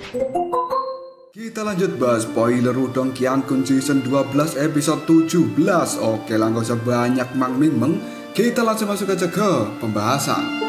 Kita lanjut bahas spoiler Udong Qiankun Season 12 episode 17. Oke lah, gak usah banyak mang-ming-meng. Kita langsung masuk aja ke pembahasan.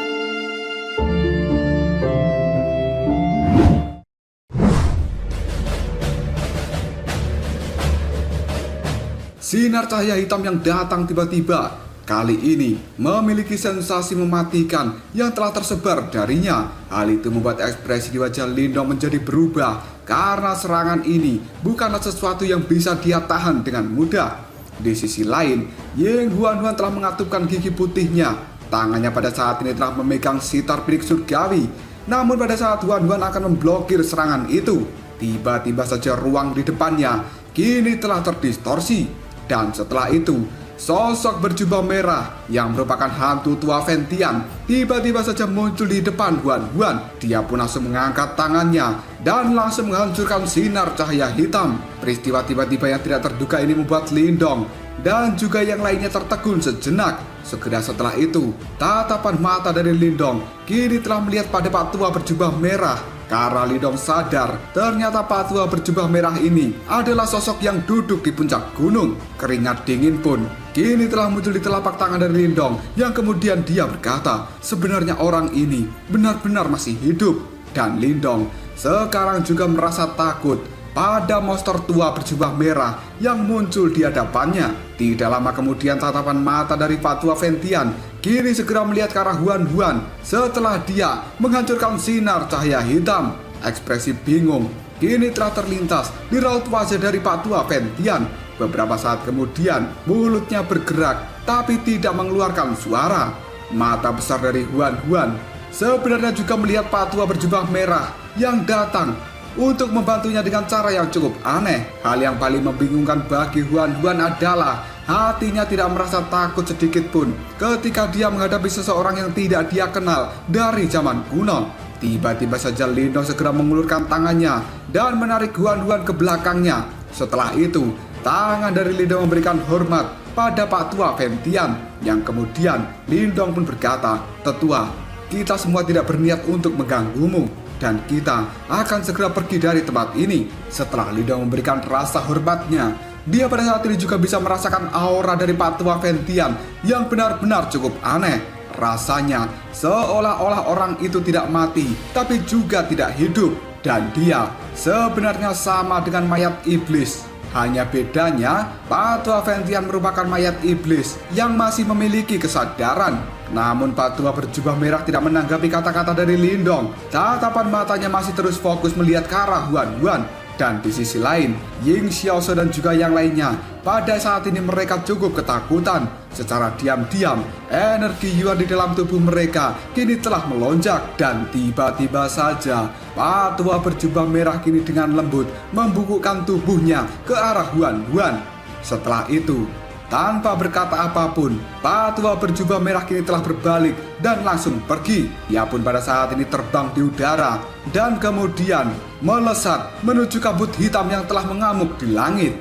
Sinar cahaya hitam yang datang tiba-tiba kali ini memiliki sensasi mematikan yang telah tersebar darinya. Hal itu membuat ekspresi di wajah Lindong menjadi berubah karena serangan ini bukanlah sesuatu yang bisa dia tahan dengan mudah. Di sisi lain, Ying Huan-Huan telah mengatupkan gigi putihnya. Tangannya pada saat ini telah memegang sitar pirik surgawi. Namun pada saat Huan-Huan akan memblokir serangan itu, tiba-tiba saja ruang di depannya kini telah terdistorsi. Dan setelah itu, sosok berjubah merah yang merupakan hantu tua Ventian tiba-tiba saja muncul di depan Huan-Huan. Dia pun langsung mengangkat tangannya dan langsung menghancurkan sinar cahaya hitam. Peristiwa tiba-tiba yang tidak terduga ini membuat Lindong dan juga yang lainnya tertegun sejenak. Segera setelah itu, tatapan mata dari Lindong kini telah melihat pada Pak Tua berjubah merah. Karena Lindong sadar ternyata Pak Tua berjubah merah ini adalah sosok yang duduk di puncak gunung. Keringat dingin pun kini telah muncul di telapak tangan dari Lindong, yang kemudian dia berkata, sebenarnya orang ini benar-benar masih hidup. Dan Lindong sekarang juga merasa takut pada monster tua berjubah merah yang muncul di hadapannya. Tidak lama kemudian tatapan mata dari Pak Tua Ventian kini segera melihat ke arah Huan-Huan setelah dia menghancurkan sinar cahaya hitam. Ekspresi bingung kini telah terlintas di raut wajah dari Pak Tua Ventian. Beberapa saat kemudian mulutnya bergerak tapi tidak mengeluarkan suara. Mata besar dari Huan-Huan sebenarnya juga melihat Pak Tua berjubah merah yang datang untuk membantunya dengan cara yang cukup aneh. Hal yang paling membingungkan bagi Huan-Huan adalah hatinya tidak merasa takut sedikit pun ketika dia menghadapi seseorang yang tidak dia kenal dari zaman kuno. Tiba-tiba saja Lindong segera mengulurkan tangannya dan menarik Huan-Huan ke belakangnya. Setelah itu, tangan dari Lindong memberikan hormat pada Pak Tua Ventian, yang kemudian Lindong pun berkata, "Tetua, kita semua tidak berniat untuk mengganggumu dan kita akan segera pergi dari tempat ini." Setelah Lindong memberikan rasa hormatnya, dia pada saat ini juga bisa merasakan aura dari Pak Tua Ventian yang benar-benar cukup aneh. Rasanya seolah-olah orang itu tidak mati tapi juga tidak hidup, dan dia sebenarnya sama dengan mayat iblis. Hanya bedanya Pak Tua Ventian merupakan mayat iblis yang masih memiliki kesadaran. Namun Pak Tua berjubah merah tidak menanggapi kata-kata dari Lindong. Tatapan matanya masih terus fokus melihat ke arah Huan-Huan. Dan di sisi lain, Ying Xiaoshe dan juga yang lainnya pada saat ini mereka cukup ketakutan. Secara diam-diam, energi Yuan di dalam tubuh mereka kini telah melonjak. Dan tiba-tiba saja Pak Tua berjubah merah kini dengan lembut membungkukkan tubuhnya ke arah Huan-Huan. Setelah itu, tanpa berkata apapun, Pak Tua berjubah merah kini telah berbalik dan langsung pergi. Ia pun pada saat ini terbang di udara dan kemudian melesat menuju kabut hitam yang telah mengamuk di langit.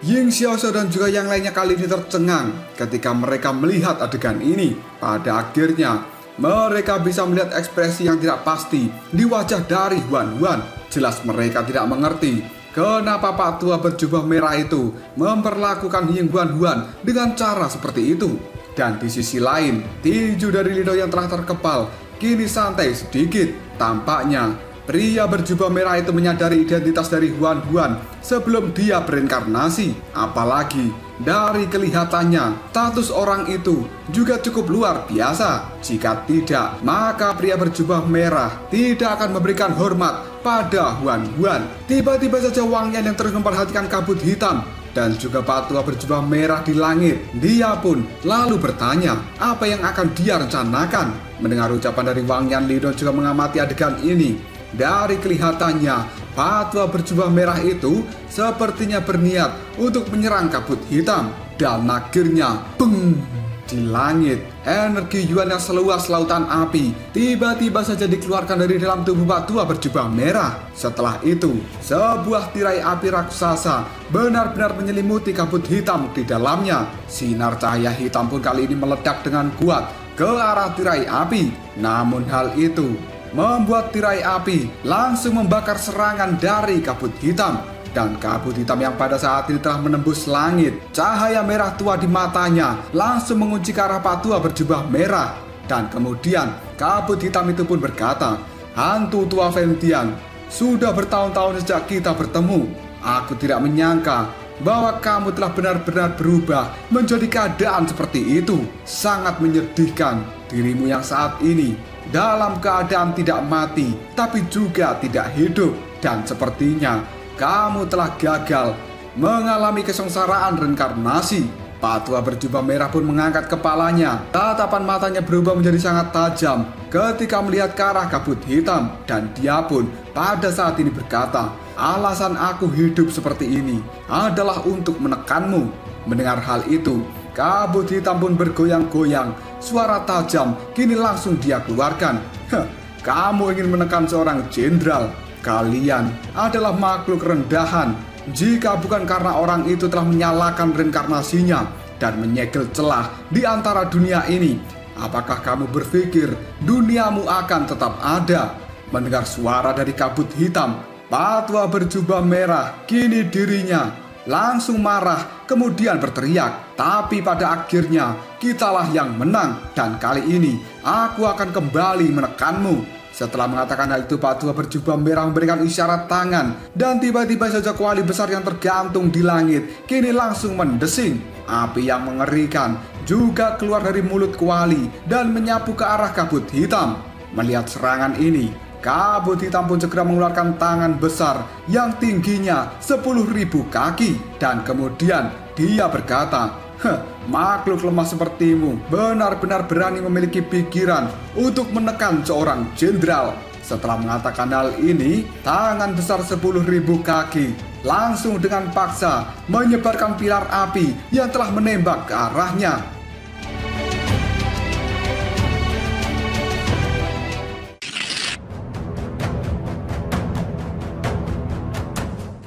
Ying Xiaoshe dan juga yang lainnya kali ini tercengang ketika mereka melihat adegan ini. Pada akhirnya, mereka bisa melihat ekspresi yang tidak pasti di wajah dari Huan-Huan. Jelas mereka tidak mengerti kenapa Pak Tua berjubah merah itu memperlakukan Ying Huan-Huan dengan cara seperti itu. Dan di sisi lain, tinju dari Lindong yang telah terkepal kini santai sedikit. Tampaknya pria berjubah merah itu menyadari identitas dari Huan-Huan sebelum dia berinkarnasi. Apalagi dari kelihatannya, status orang itu juga cukup luar biasa. Jika tidak, maka pria berjubah merah tidak akan memberikan hormat pada Huan-Huan. Tiba-tiba saja Wang Yan yang terus memperhatikan kabut hitam dan juga Pak Tua berjubah merah di langit. Dia pun lalu bertanya apa yang akan dia rencanakan. Mendengar ucapan dari Wang Yan, Lindong juga mengamati adegan ini. Dari kelihatannya, Pak Tua berjubah merah itu sepertinya berniat untuk menyerang kabut hitam. Dan akhirnya, beng! Di langit, energi Yuan yang seluas lautan api tiba-tiba saja dikeluarkan dari dalam tubuh Pak Tua berjubah merah. Setelah itu, sebuah tirai api raksasa benar-benar menyelimuti kabut hitam di dalamnya. Sinar cahaya hitam pun kali ini meledak dengan kuat ke arah tirai api. Namun hal itu membuat tirai api langsung membakar serangan dari kabut hitam. Dan kabut hitam yang pada saat ini telah menembus langit. Cahaya merah tua di matanya langsung mengunci ke arah Pak Tua berjubah merah. Dan kemudian kabut hitam itu pun berkata, "Hantu tua Ventian, sudah bertahun-tahun sejak kita bertemu. Aku tidak menyangka bahwa kamu telah benar-benar berubah menjadi keadaan seperti itu. Sangat menyedihkan dirimu yang saat ini dalam keadaan tidak mati tapi juga tidak hidup. Dan sepertinya kamu telah gagal mengalami kesengsaraan reinkarnasi." Pak Tua berjubah merah pun mengangkat kepalanya. Tatapan matanya berubah menjadi sangat tajam ketika melihat ke arah kabut hitam. Dan dia pun pada saat ini berkata, "Alasan aku hidup seperti ini adalah untuk menekanmu." Mendengar hal itu, kabut hitam pun bergoyang-goyang. Suara tajam kini langsung dia keluarkan. "Kamu ingin menekan seorang jenderal? Kalian adalah makhluk rendahan. Jika bukan karena orang itu telah menyalakan reinkarnasinya dan menyegel celah di antara dunia ini, apakah kamu berpikir duniamu akan tetap ada?" Mendengar suara dari kabut hitam, Pak Tua berjubah merah kini dirinya langsung marah kemudian berteriak, "Tapi pada akhirnya kitalah yang menang dan kali ini aku akan kembali menekanmu." Setelah mengatakan hal itu, Pak Tua berjubah merah memberikan isyarat tangan. Dan tiba-tiba saja kuali besar yang tergantung di langit kini langsung mendesing. Api yang mengerikan juga keluar dari mulut kuali dan menyapu ke arah kabut hitam. Melihat serangan ini, kabut hitam pun segera mengeluarkan tangan besar yang tingginya 10.000 kaki. Dan kemudian dia berkata, "Makhluk lemah sepertimu benar-benar berani memiliki pikiran untuk menekan seorang jenderal." Setelah mengatakan hal ini, tangan besar 10.000 kaki langsung dengan paksa menyebarkan pilar api yang telah menembak ke arahnya.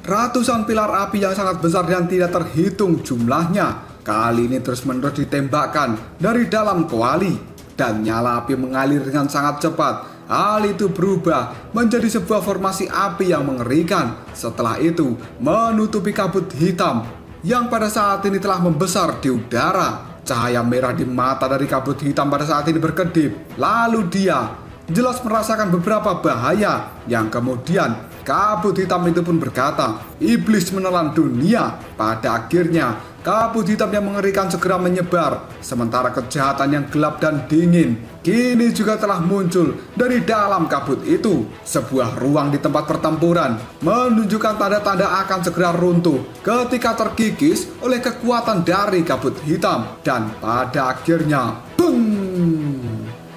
Ratusan pilar api yang sangat besar dan tidak terhitung jumlahnya kali ini terus-menerus ditembakkan dari dalam kuali. Dan nyala api mengalir dengan sangat cepat. Hal itu berubah menjadi sebuah formasi api yang mengerikan. Setelah itu menutupi kabut hitam yang pada saat ini telah membesar di udara. Cahaya merah di mata dari kabut hitam pada saat ini berkedip. Lalu dia jelas merasakan beberapa bahaya yang kemudian kabut hitam itu pun berkata, "Iblis menelan dunia." Pada akhirnya kabut hitam yang mengerikan segera menyebar. Sementara kejahatan yang gelap dan dingin kini juga telah muncul dari dalam kabut itu. Sebuah ruang di tempat pertempuran menunjukkan tanda-tanda akan segera runtuh ketika terkikis oleh kekuatan dari kabut hitam. Dan pada akhirnya, beng!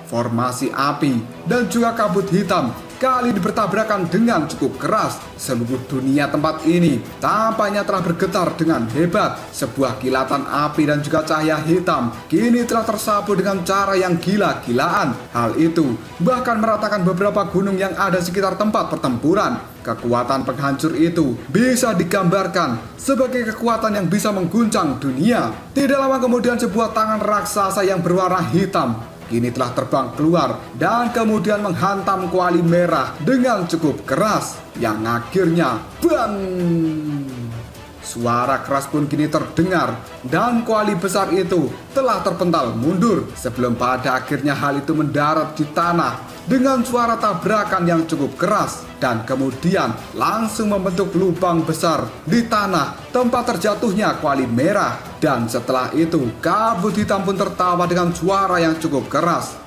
Formasi api dan juga kabut hitam kali ini bertabrakan dengan cukup keras. Seluruh dunia tempat ini tampaknya telah bergetar dengan hebat. Sebuah kilatan api dan juga cahaya hitam kini telah tersapu dengan cara yang gila-gilaan. Hal itu bahkan meratakan beberapa gunung yang ada sekitar tempat pertempuran. Kekuatan penghancur itu bisa digambarkan sebagai kekuatan yang bisa mengguncang dunia. Tidak lama kemudian sebuah tangan raksasa yang berwarna hitam kini telah terbang keluar dan kemudian menghantam kuali merah dengan cukup keras yang akhirnya bang! Suara keras pun kini terdengar dan kuali besar itu telah terpental mundur sebelum pada akhirnya hal itu mendarat di tanah dengan suara tabrakan yang cukup keras dan kemudian langsung membentuk lubang besar di tanah tempat terjatuhnya kuali merah. Dan setelah itu kabut hitam pun tertawa dengan suara yang cukup keras.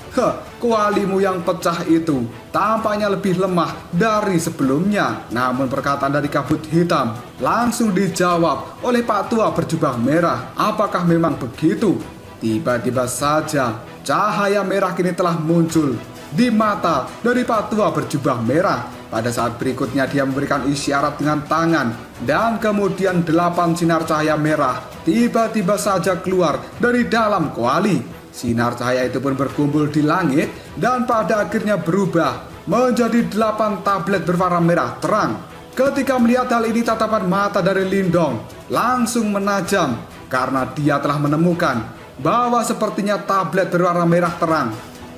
Kualimu yang pecah itu tampaknya lebih lemah dari sebelumnya. Namun perkataan dari kabut hitam langsung dijawab oleh Pak Tua berjubah merah. Apakah memang begitu? Tiba-tiba saja cahaya merah kini telah muncul di mata dari Pak Tua berjubah merah. Pada saat berikutnya dia memberikan isyarat dengan tangan dan kemudian 8 sinar cahaya merah tiba-tiba saja keluar dari dalam kuali. Sinar cahaya itu pun berkumpul di langit dan pada akhirnya berubah menjadi 8 tablet berwarna merah terang. Ketika melihat hal ini, tatapan mata dari Lindong langsung menajam karena dia telah menemukan bahwa sepertinya tablet berwarna merah terang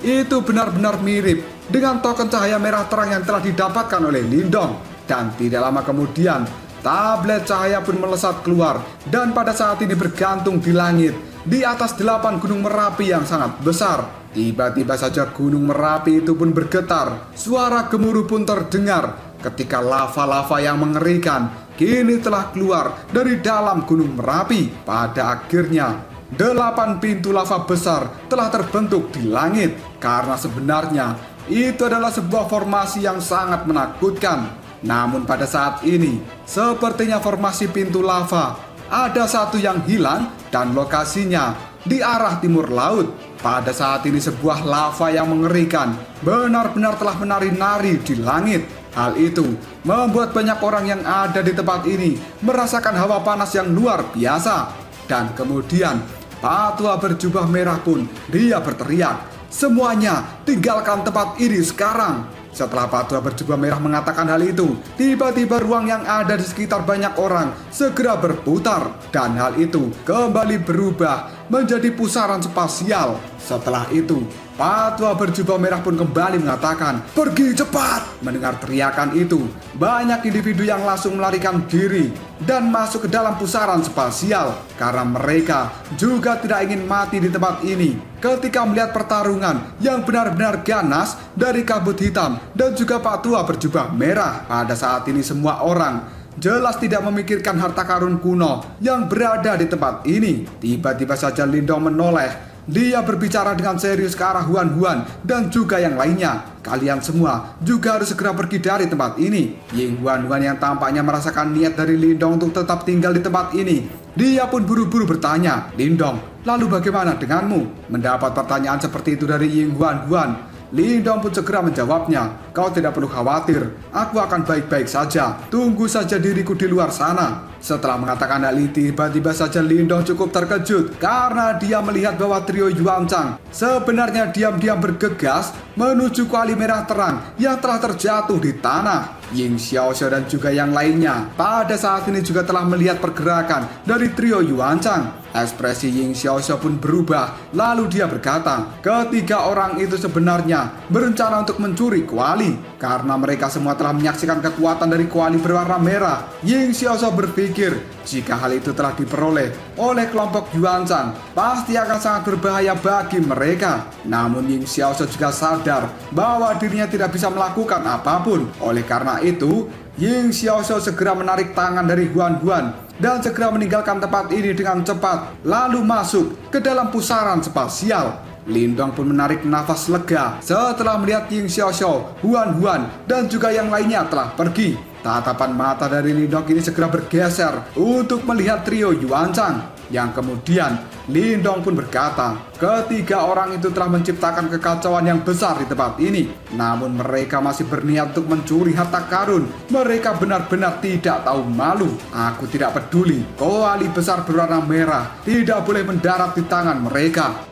itu benar-benar mirip dengan token cahaya merah terang yang telah didapatkan oleh Lindong. Dan tidak lama kemudian, tablet cahaya pun melesat keluar dan pada saat ini bergantung di langit di atas 8 gunung Merapi yang sangat besar. Tiba-tiba saja gunung Merapi itu pun bergetar. Suara gemuruh pun terdengar ketika lava-lava yang mengerikan kini telah keluar dari dalam gunung Merapi. Pada akhirnya 8 pintu lava besar telah terbentuk di langit. Karena sebenarnya itu adalah sebuah formasi yang sangat menakutkan. Namun pada saat ini sepertinya formasi pintu lava ada satu yang hilang dan lokasinya di arah timur laut. Pada saat ini sebuah lava yang mengerikan benar-benar telah menari-nari di langit. Hal itu membuat banyak orang yang ada di tempat ini merasakan hawa panas yang luar biasa. Dan kemudian Pak Tua berjubah merah pun dia berteriak, "Semuanya tinggalkan tempat ini sekarang." Setelah Pak Tua berjubah merah mengatakan hal itu, tiba-tiba ruang yang ada di sekitar banyak orang segera berputar dan hal itu kembali berubah menjadi pusaran spasial. Setelah itu, Pak Tua berjubah merah pun kembali mengatakan, "Pergi cepat!" Mendengar teriakan itu, banyak individu yang langsung melarikan diri dan masuk ke dalam pusaran spasial karena mereka juga tidak ingin mati di tempat ini ketika melihat pertarungan yang benar-benar ganas dari kabut hitam dan juga Pak Tua berjubah merah. Pada saat ini semua orang jelas tidak memikirkan harta karun kuno yang berada di tempat ini. Tiba-tiba saja Lindong menoleh. Dia berbicara dengan serius ke arah Huan-Huan dan juga yang lainnya. "Kalian semua juga harus segera pergi dari tempat ini." Ying Huan-Huan yang tampaknya merasakan niat dari Lindong untuk tetap tinggal di tempat ini, dia pun buru-buru bertanya, "Lindong, lalu bagaimana denganmu?" Mendapat pertanyaan seperti itu dari Ying Huan-Huan, Lindong pun segera menjawabnya, "Kau tidak perlu khawatir, aku akan baik-baik saja. Tunggu saja diriku di luar sana." Setelah mengatakan hal itu, tiba-tiba saja Lindong cukup terkejut karena dia melihat bahwa trio Yuan Chang sebenarnya diam-diam bergegas menuju kuali merah terang yang telah terjatuh di tanah. Ying Xiaoxiao dan juga yang lainnya pada saat ini juga telah melihat pergerakan dari trio Yuan Chang. Ekspresi Ying Xiaoxiao pun berubah, lalu dia berkata, ketiga orang itu sebenarnya berencana untuk mencuri kuali karena mereka semua telah menyaksikan kekuatan dari kuali berwarna merah. Ying Xiaoxiao berpikir jika hal itu telah diperoleh oleh kelompok Yuan Chang, pasti akan sangat berbahaya bagi mereka. Namun Ying Xiaoxiao juga sadar bahwa dirinya tidak bisa melakukan apapun. Oleh karena itu, Ying Xiaoxiao segera menarik tangan dari Huan-Huan dan segera meninggalkan tempat ini dengan cepat, lalu masuk ke dalam pusaran spasial. Lindong pun menarik nafas lega setelah melihat Ying Xiaoxiao, Huan-Huan, dan juga yang lainnya telah pergi. Tatapan mata dari Lindong ini segera bergeser untuk melihat trio Yuan Chang. Yang kemudian Lindong pun berkata, ketiga orang itu telah menciptakan kekacauan yang besar di tempat ini. Namun mereka masih berniat untuk mencuri harta karun. Mereka benar-benar tidak tahu malu. Aku tidak peduli, kuali besar berwarna merah tidak boleh mendarat di tangan mereka.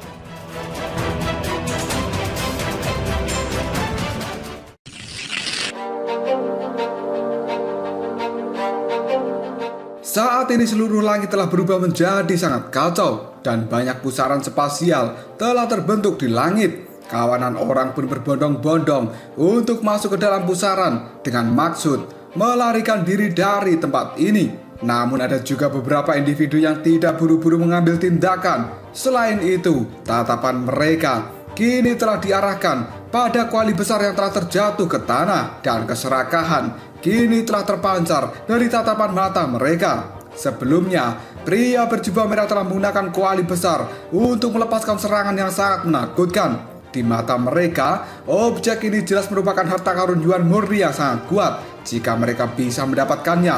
Saat ini seluruh langit telah berubah menjadi sangat kacau dan banyak pusaran spasial telah terbentuk di langit. Kawanan orang pun berbondong-bondong untuk masuk ke dalam pusaran dengan maksud melarikan diri dari tempat ini. Namun ada juga beberapa individu yang tidak buru-buru mengambil tindakan. Selain itu, tatapan mereka kini telah diarahkan pada kuali besar yang telah terjatuh ke tanah dan keserakahan kini telah terpancar dari tatapan mata mereka. Sebelumnya, pria berjubah merah telah menggunakan kuali besar untuk melepaskan serangan yang sangat menakutkan. Di mata mereka, objek ini jelas merupakan harta karun Yuan murni yang sangat kuat. Jika mereka bisa mendapatkannya,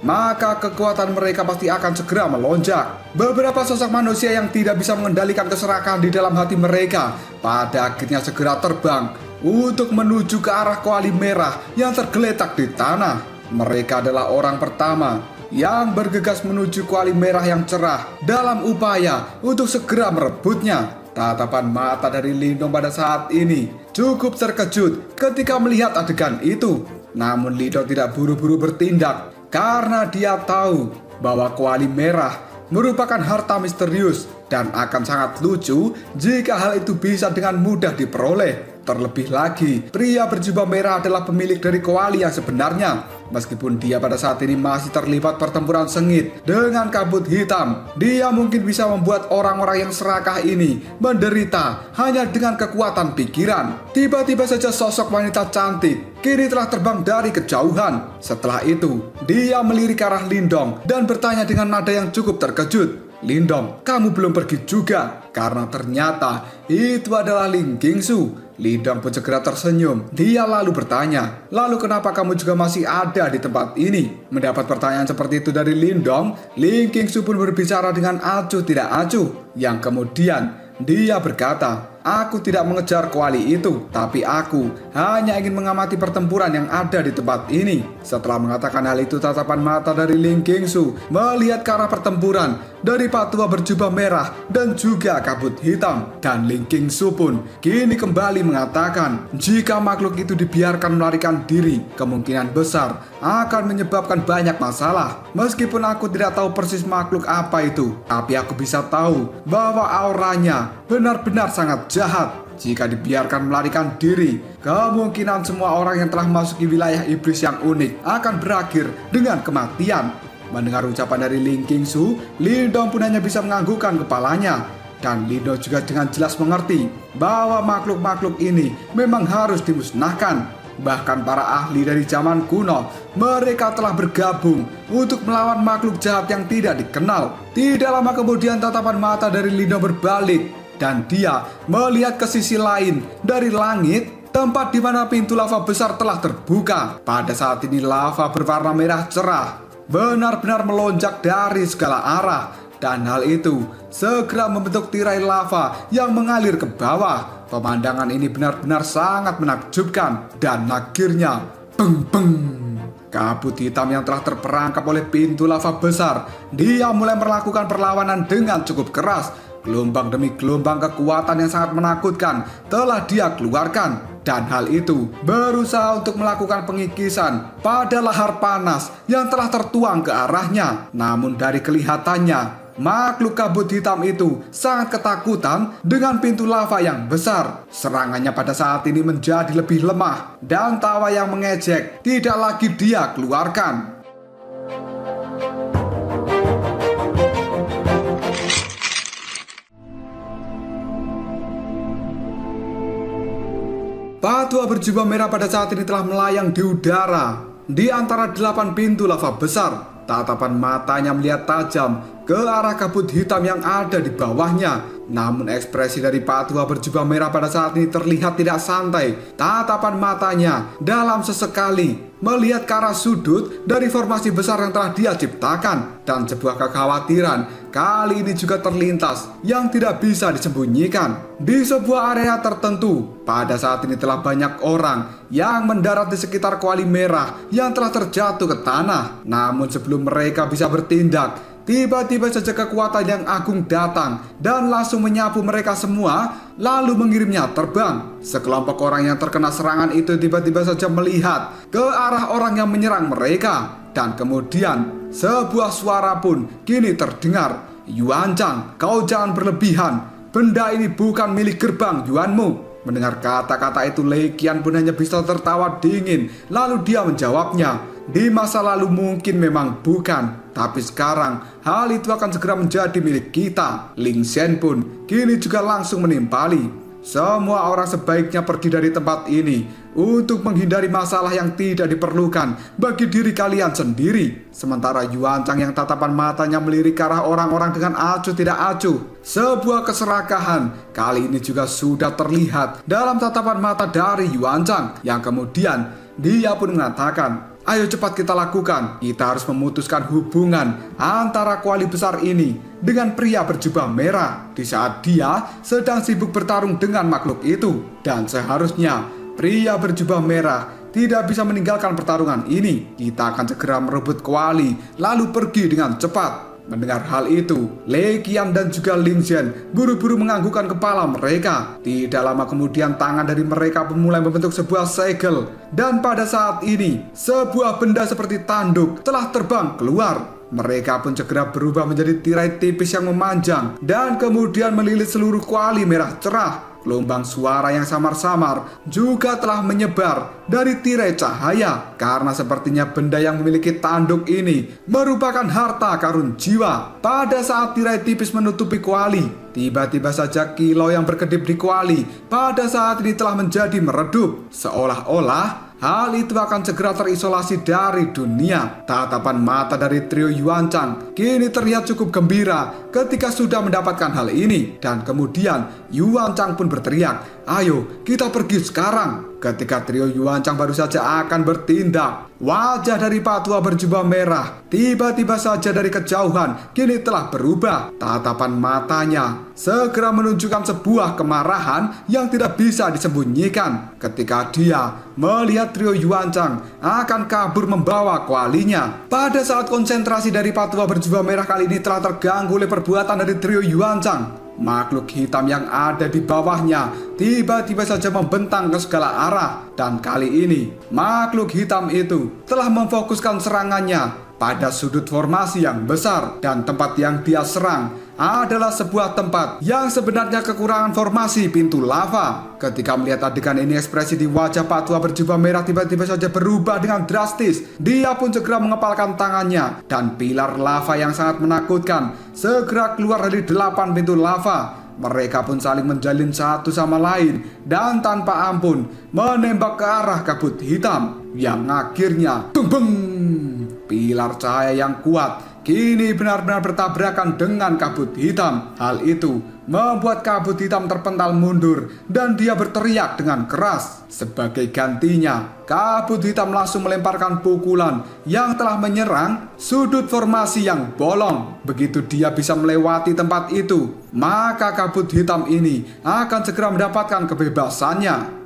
maka kekuatan mereka pasti akan segera melonjak. Beberapa sosok manusia yang tidak bisa mengendalikan keserakahan di dalam hati mereka pada akhirnya segera terbang untuk menuju ke arah kuali merah yang tergeletak di tanah. Mereka adalah orang pertama yang bergegas menuju kuali merah yang cerah dalam upaya untuk segera merebutnya. Tatapan mata dari Lindong pada saat ini cukup terkejut ketika melihat adegan itu. Namun Lindong tidak buru-buru bertindak karena dia tahu bahwa kuali merah merupakan harta misterius dan akan sangat lucu jika hal itu bisa dengan mudah diperoleh. Terlebih lagi, pria berjubah merah adalah pemilik dari kuali yang sebenarnya. Meskipun dia pada saat ini masih terlibat pertempuran sengit dengan kabut hitam, dia mungkin bisa membuat orang-orang yang serakah ini menderita hanya dengan kekuatan pikiran. Tiba-tiba saja sosok wanita cantik kini telah terbang dari kejauhan. Setelah itu, dia melirik ke arah Lindong dan bertanya dengan nada yang cukup terkejut. "Lindong, kamu belum pergi juga?" Karena ternyata itu adalah Ling Qingsu. Lindong pun segera tersenyum. Dia lalu bertanya, "Lalu kenapa kamu juga masih ada di tempat ini?" Mendapat pertanyaan seperti itu dari Lindong, Ling Qingsu pun berbicara dengan acuh tidak acuh. Yang kemudian dia berkata, "Aku tidak mengejar kuali itu, tapi aku hanya ingin mengamati pertempuran yang ada di tempat ini." Setelah mengatakan hal itu, tatapan mata dari Ling Qingsu melihat ke arah pertempuran dari Pak Tua berjubah merah dan juga kabut hitam. Dan Ling Qingsu pun kini kembali mengatakan, jika makhluk itu dibiarkan melarikan diri, kemungkinan besar akan menyebabkan banyak masalah. Meskipun aku tidak tahu persis makhluk apa itu, tapi aku bisa tahu bahwa auranya benar-benar sangat jahat. Jika dibiarkan melarikan diri, kemungkinan semua orang yang telah memasuki wilayah iblis yang unik akan berakhir dengan kematian. Mendengar ucapan dari Ling Qingsu, Lindong pun hanya bisa menganggukkan kepalanya. Dan Lindong juga dengan jelas mengerti bahwa makhluk-makhluk ini memang harus dimusnahkan. Bahkan para ahli dari zaman kuno, mereka telah bergabung untuk melawan makhluk jahat yang tidak dikenal. Tidak lama kemudian tatapan mata dari Lindong berbalik dan dia melihat ke sisi lain dari langit, tempat di mana pintu lava besar telah terbuka. Pada saat ini lava berwarna merah cerah benar-benar melonjak dari segala arah, dan hal itu segera membentuk tirai lava yang mengalir ke bawah. Pemandangan ini benar-benar sangat menakjubkan. Dan akhirnya, beng-beng, kabut hitam yang telah terperangkap oleh pintu lava besar, dia mulai melakukan perlawanan dengan cukup keras. Gelombang demi gelombang kekuatan yang sangat menakutkan telah dia keluarkan. Dan hal itu berusaha untuk melakukan pengikisan pada lahar panas yang telah tertuang ke arahnya. Namun dari kelihatannya, makhluk kabut hitam itu sangat ketakutan dengan pintu lava yang besar. Serangannya pada saat ini menjadi lebih lemah, dan tawa yang mengejek tidak lagi dia keluarkan. Pak Tua berjubah merah pada saat ini telah melayang di udara di antara 8 pintu lava besar. Tatapan matanya melihat tajam ke arah kabut hitam yang ada di bawahnya. Namun ekspresi dari Pak Tua berjubah merah pada saat ini terlihat tidak santai. Tatapan matanya dalam sesekali melihat ke arah sudut dari formasi besar yang telah dia ciptakan. Dan sebuah kekhawatiran kali ini juga terlintas yang tidak bisa disembunyikan. Di sebuah area tertentu, pada saat ini telah banyak orang yang mendarat di sekitar kuali merah yang telah terjatuh ke tanah. Namun sebelum mereka bisa bertindak, tiba-tiba saja kekuatan yang agung datang dan langsung menyapu mereka semua, lalu mengirimnya terbang. Sekelompok orang yang terkena serangan itu tiba-tiba saja melihat ke arah orang yang menyerang mereka. Dan kemudian sebuah suara pun kini terdengar, "Yuan Chang, kau jangan berlebihan. Benda ini bukan milik gerbang Yuanmu." Mendengar kata-kata itu, Lei Qian pun hanya bisa tertawa dingin. Lalu dia menjawabnya, "Di masa lalu mungkin memang bukan, tapi sekarang hal itu akan segera menjadi milik kita." Ling Shen pun kini juga langsung menimpali. Semua orang sebaiknya pergi dari tempat ini untuk menghindari masalah yang tidak diperlukan bagi diri kalian sendiri. Sementara Yuan Chang yang tatapan matanya melirik ke arah orang-orang dengan acuh tidak acuh. Sebuah keserakahan kali ini juga sudah terlihat dalam tatapan mata dari Yuan Chang, yang kemudian dia pun mengatakan, "Ayo cepat kita lakukan. Kita harus memutuskan hubungan antara kuali besar ini dengan pria berjubah merah di saat dia sedang sibuk bertarung dengan makhluk itu. Dan seharusnya pria berjubah merah tidak bisa meninggalkan pertarungan ini. Kita akan segera merebut kuali lalu pergi dengan cepat. Mendengar hal itu, Lei Qian dan juga Lin Zhen buru-buru menganggukkan kepala mereka. Tidak lama kemudian tangan dari mereka pun mulai membentuk sebuah segel. Dan pada saat ini, sebuah benda seperti tanduk telah terbang keluar. Mereka pun segera berubah menjadi tirai tipis yang memanjang dan kemudian melilit seluruh kuali merah cerah. Gelombang suara yang samar-samar juga telah menyebar dari tirai cahaya karena sepertinya benda yang memiliki tanduk ini merupakan harta karun jiwa. Pada saat tirai tipis menutupi kuali, tiba-tiba saja kilau yang berkedip di kuali pada saat ini telah menjadi meredup. Seolah-olah hal itu akan segera terisolasi dari dunia. Tatapan mata dari trio Yuan Chang kini terlihat cukup gembira ketika sudah mendapatkan hal ini. Dan kemudian Yuan Chang pun berteriak, "Ayo kita pergi sekarang." Ketika trio Yuan Chang baru saja akan bertindak, wajah dari Pak Tua berjubah merah tiba-tiba saja dari kejauhan kini telah berubah. Tatapan matanya segera menunjukkan sebuah kemarahan yang tidak bisa disembunyikan ketika dia melihat trio Yuan Chang akan kabur membawa kualinya. Pada saat konsentrasi dari Pak Tua berjubah merah kali ini telah terganggu oleh perbuatan dari trio Yuan Chang, makhluk hitam yang ada di bawahnya tiba-tiba saja membentang ke segala arah. Dan kali ini makhluk hitam itu telah memfokuskan serangannya pada sudut formasi yang besar. Dan tempat yang dia serang adalah sebuah tempat yang sebenarnya kekurangan formasi pintu lava. Ketika melihat adegan ini, ekspresi di wajah Pak Tua berjubah merah tiba-tiba saja berubah dengan drastis. Dia pun segera mengepalkan tangannya dan pilar lava yang sangat menakutkan segera keluar dari 8 pintu lava. Mereka pun saling menjalin satu sama lain dan tanpa ampun menembak ke arah kabut hitam yang akhirnya beng, pilar cahaya yang kuat kini benar-benar bertabrakan dengan kabut hitam. Hal itu membuat kabut hitam terpental mundur dan dia berteriak dengan keras. Sebagai gantinya, kabut hitam langsung melemparkan pukulan yang telah menyerang sudut formasi yang bolong. Begitu dia bisa melewati tempat itu, maka kabut hitam ini akan segera mendapatkan kebebasannya.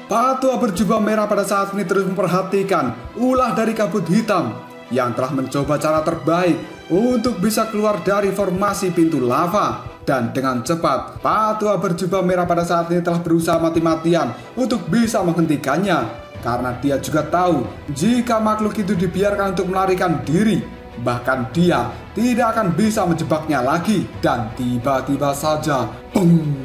Pak Tua berjubah merah pada saat ini terus memperhatikan ulah dari kabut hitam yang telah mencoba cara terbaik untuk bisa keluar dari formasi pintu lava. Dan dengan cepat, Pak Tua berjubah merah pada saat ini telah berusaha mati-matian untuk bisa menghentikannya. Karena dia juga tahu jika makhluk itu dibiarkan untuk melarikan diri, bahkan dia tidak akan bisa menjebaknya lagi. Dan tiba-tiba saja, boom!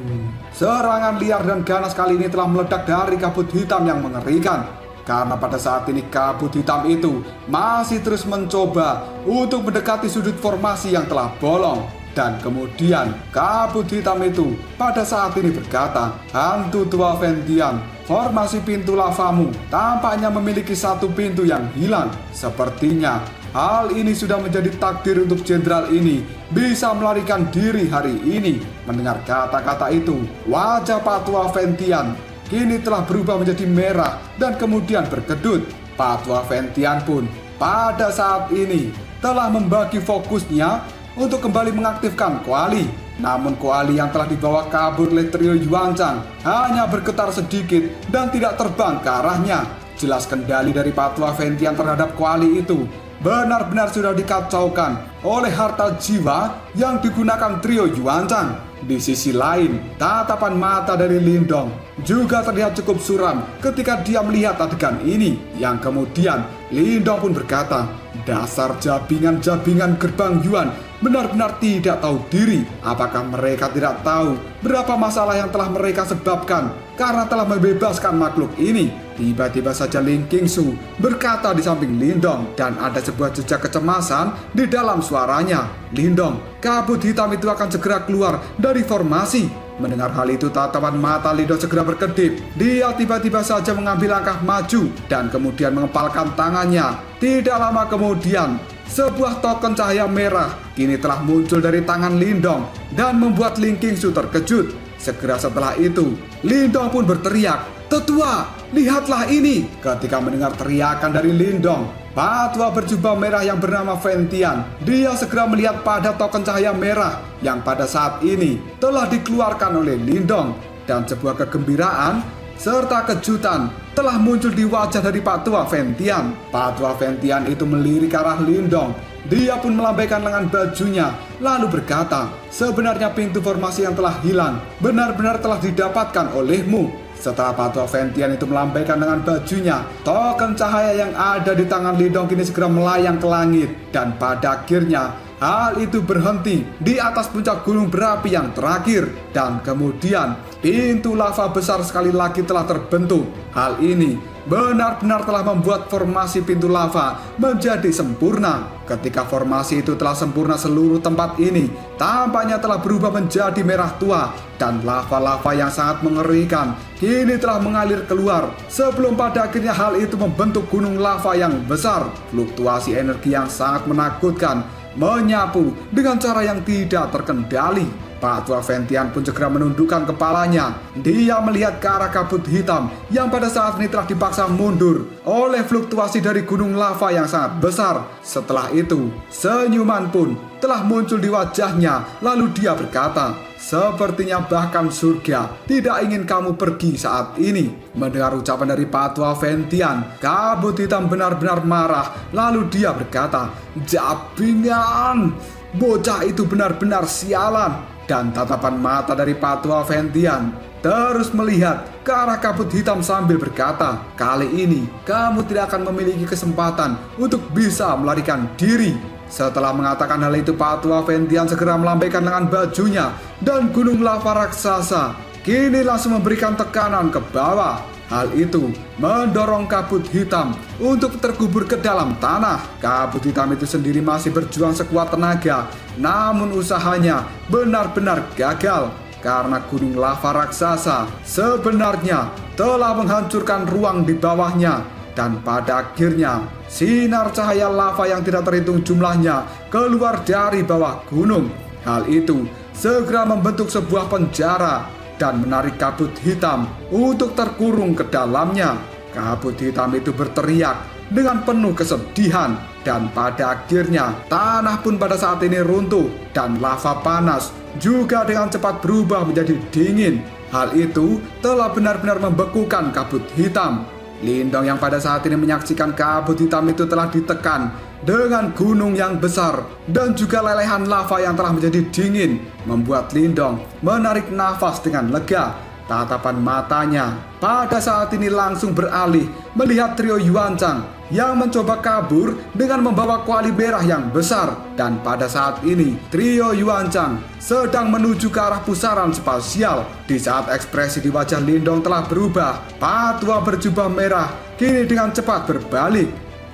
Serangan liar dan ganas kali ini telah meledak dari kabut hitam yang mengerikan. Karena pada saat ini kabut hitam itu masih terus mencoba untuk mendekati sudut formasi yang telah bolong. Dan kemudian kabut hitam itu pada saat ini berkata, "Hantu tua Ventian, formasi pintu lavamu tampaknya memiliki satu pintu yang hilang. Sepertinya hal ini sudah menjadi takdir untuk jenderal ini bisa melarikan diri hari ini." Mendengar kata-kata itu, wajah Pak Tua Ventian kini telah berubah menjadi merah dan kemudian berkedut. Pak Tua Ventian pun pada saat ini telah membagi fokusnya untuk kembali mengaktifkan kuali. Namun kuali yang telah dibawa kabur oleh trio Yuan Chang hanya bergetar sedikit dan tidak terbang ke arahnya. Jelas kendali dari Pak Tua Ventian terhadap kuali itu benar-benar sudah dikacaukan oleh harta jiwa yang digunakan trio Yuan Chang. Di sisi lain, tatapan mata dari Lindong juga terlihat cukup suram ketika dia melihat adegan ini. Yang kemudian Lindong pun berkata, "Dasar jabingan-jabingan gerbang Yuan benar-benar tidak tahu diri. Apakah mereka tidak tahu berapa masalah yang telah mereka sebabkan karena telah membebaskan makhluk ini?" Tiba-tiba saja Ling Qingsu berkata di samping Lindong dan ada sebuah jejak kecemasan di dalam suaranya. "Lindong, kabut hitam itu akan segera keluar dari formasi." Mendengar hal itu, tatapan mata Lindong segera berkedip. Dia tiba-tiba saja mengambil langkah maju dan kemudian mengepalkan tangannya. Tidak lama kemudian, sebuah token cahaya merah kini telah muncul dari tangan Lindong dan membuat Ling Qingsu terkejut. Segera setelah itu, Lindong pun berteriak, Tetua, lihatlah ini. Ketika mendengar teriakan dari Lindong, Patua berjubah merah yang bernama Ventian, dia segera melihat pada token cahaya merah yang pada saat ini telah dikeluarkan oleh Lindong. Dan sebuah kegembiraan serta kejutan telah muncul di wajah dari Patua Ventian. Patua Ventian itu melirik ke arah Lindong. Dia pun melambaikan lengan bajunya lalu berkata, sebenarnya pintu formasi yang telah hilang benar-benar telah didapatkan olehmu. Setelah Patua Ventian itu melambaikan dengan bajunya, token cahaya yang ada di tangan Lindong kini segera melayang ke langit. Dan pada akhirnya, hal itu berhenti di atas puncak gunung berapi yang terakhir. Dan kemudian, pintu lava besar sekali lagi telah terbentuk. Hal ini benar-benar telah membuat formasi pintu lava menjadi sempurna. Ketika formasi itu telah sempurna, seluruh tempat ini tampaknya telah berubah menjadi merah tua. Dan lava-lava yang sangat mengerikan kini telah mengalir keluar, sebelum pada akhirnya hal itu membentuk gunung lava yang besar. Fluktuasi energi yang sangat menakutkan menyapu dengan cara yang tidak terkendali. Patua Ventian pun segera menundukkan kepalanya. Dia melihat ke arah kabut hitam yang pada saat ini telah dipaksa mundur oleh fluktuasi dari gunung lava yang sangat besar. Setelah itu, senyuman pun telah muncul di wajahnya. Lalu dia berkata, sepertinya bahkan surga tidak ingin kamu pergi saat ini. Mendengar ucapan dari Patua Ventian, kabut hitam benar-benar marah. Lalu dia berkata, Jabingan, bocah itu benar-benar sialan. Dan tatapan mata dari Patua Ventian terus melihat ke arah kabut hitam sambil berkata, kali ini kamu tidak akan memiliki kesempatan untuk bisa melarikan diri. Setelah mengatakan hal itu, Patua Ventian segera melambaikan lengan bajunya dan gunung lava raksasa kini langsung memberikan tekanan ke bawah. Hal itu mendorong kabut hitam untuk terkubur ke dalam tanah. Kabut hitam itu sendiri masih berjuang sekuat tenaga, namun usahanya benar-benar gagal karena gunung lava raksasa sebenarnya telah menghancurkan ruang di bawahnya. Dan pada akhirnya sinar cahaya lava yang tidak terhitung jumlahnya keluar dari bawah gunung. Hal itu segera membentuk sebuah penjara dan menarik kabut hitam untuk terkurung ke dalamnya. Kabut hitam itu berteriak dengan penuh kesedihan, dan pada akhirnya tanah pun pada saat ini runtuh dan lava panas juga dengan cepat berubah menjadi dingin. Hal itu telah benar-benar membekukan kabut hitam. Lindong yang pada saat ini menyaksikan kabut hitam itu telah ditekan dengan gunung yang besar dan juga lelehan lava yang telah menjadi dingin, membuat Lindong menarik nafas dengan lega. Tatapan matanya pada saat ini langsung beralih melihat trio Yuancang yang mencoba kabur dengan membawa kuali merah yang besar. Dan pada saat ini trio Yuancang sedang menuju ke arah pusaran spasial. Di saat ekspresi di wajah Lindong telah berubah, Patua berjubah merah kini dengan cepat berbalik.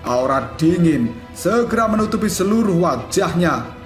Aura dingin segera menutupi seluruh wajahnya.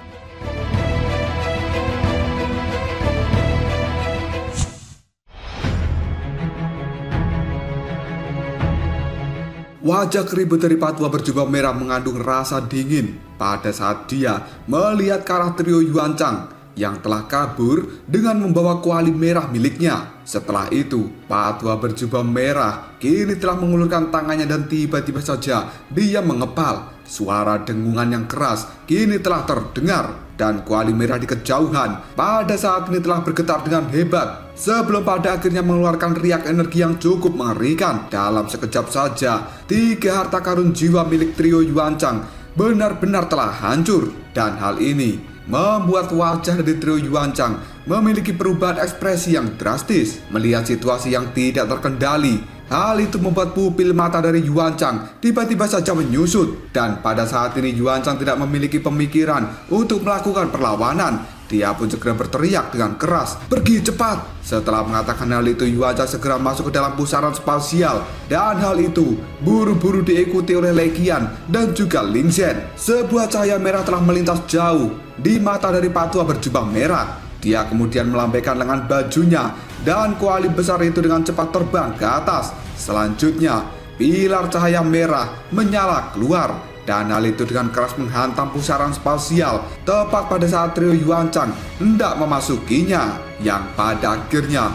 Wajah keribut dari Patua berjubah merah mengandung rasa dingin pada saat dia melihat ke arah trio Yuancang yang telah kabur dengan membawa kuali merah miliknya. Setelah itu, Patua berjubah merah kini telah mengulurkan tangannya dan tiba-tiba saja dia mengepal. Suara dengungan yang keras kini telah terdengar dan kuali merah di kejauhan pada saat ini telah bergetar dengan hebat sebelum pada akhirnya mengeluarkan riak energi yang cukup mengerikan. Dalam sekejap saja, 3 harta karun jiwa milik trio Yuancang benar-benar telah hancur, dan hal ini membuat wajah dari trio Yuancang memiliki perubahan ekspresi yang drastis. Melihat situasi yang tidak terkendali, hal itu membuat pupil mata dari Yuancang tiba-tiba saja menyusut. Dan pada saat ini Yuancang tidak memiliki pemikiran untuk melakukan perlawanan. Dia pun segera berteriak dengan keras, "Pergi cepat!" Setelah mengatakan hal itu, Yuancang segera masuk ke dalam pusaran spasial. Dan hal itu buru-buru diikuti oleh Legian dan juga Lin Zhen. Sebuah cahaya merah telah melintas jauh di mata dari Patua berjubah merah. Dia kemudian melambaikan lengan bajunya dan kuali besar itu dengan cepat terbang ke atas. Selanjutnya, pilar cahaya merah menyala keluar. Dan hal itu dengan keras menghantam pusaran spasial tepat pada saat trio Yuancang hendak memasukinya, yang pada akhirnya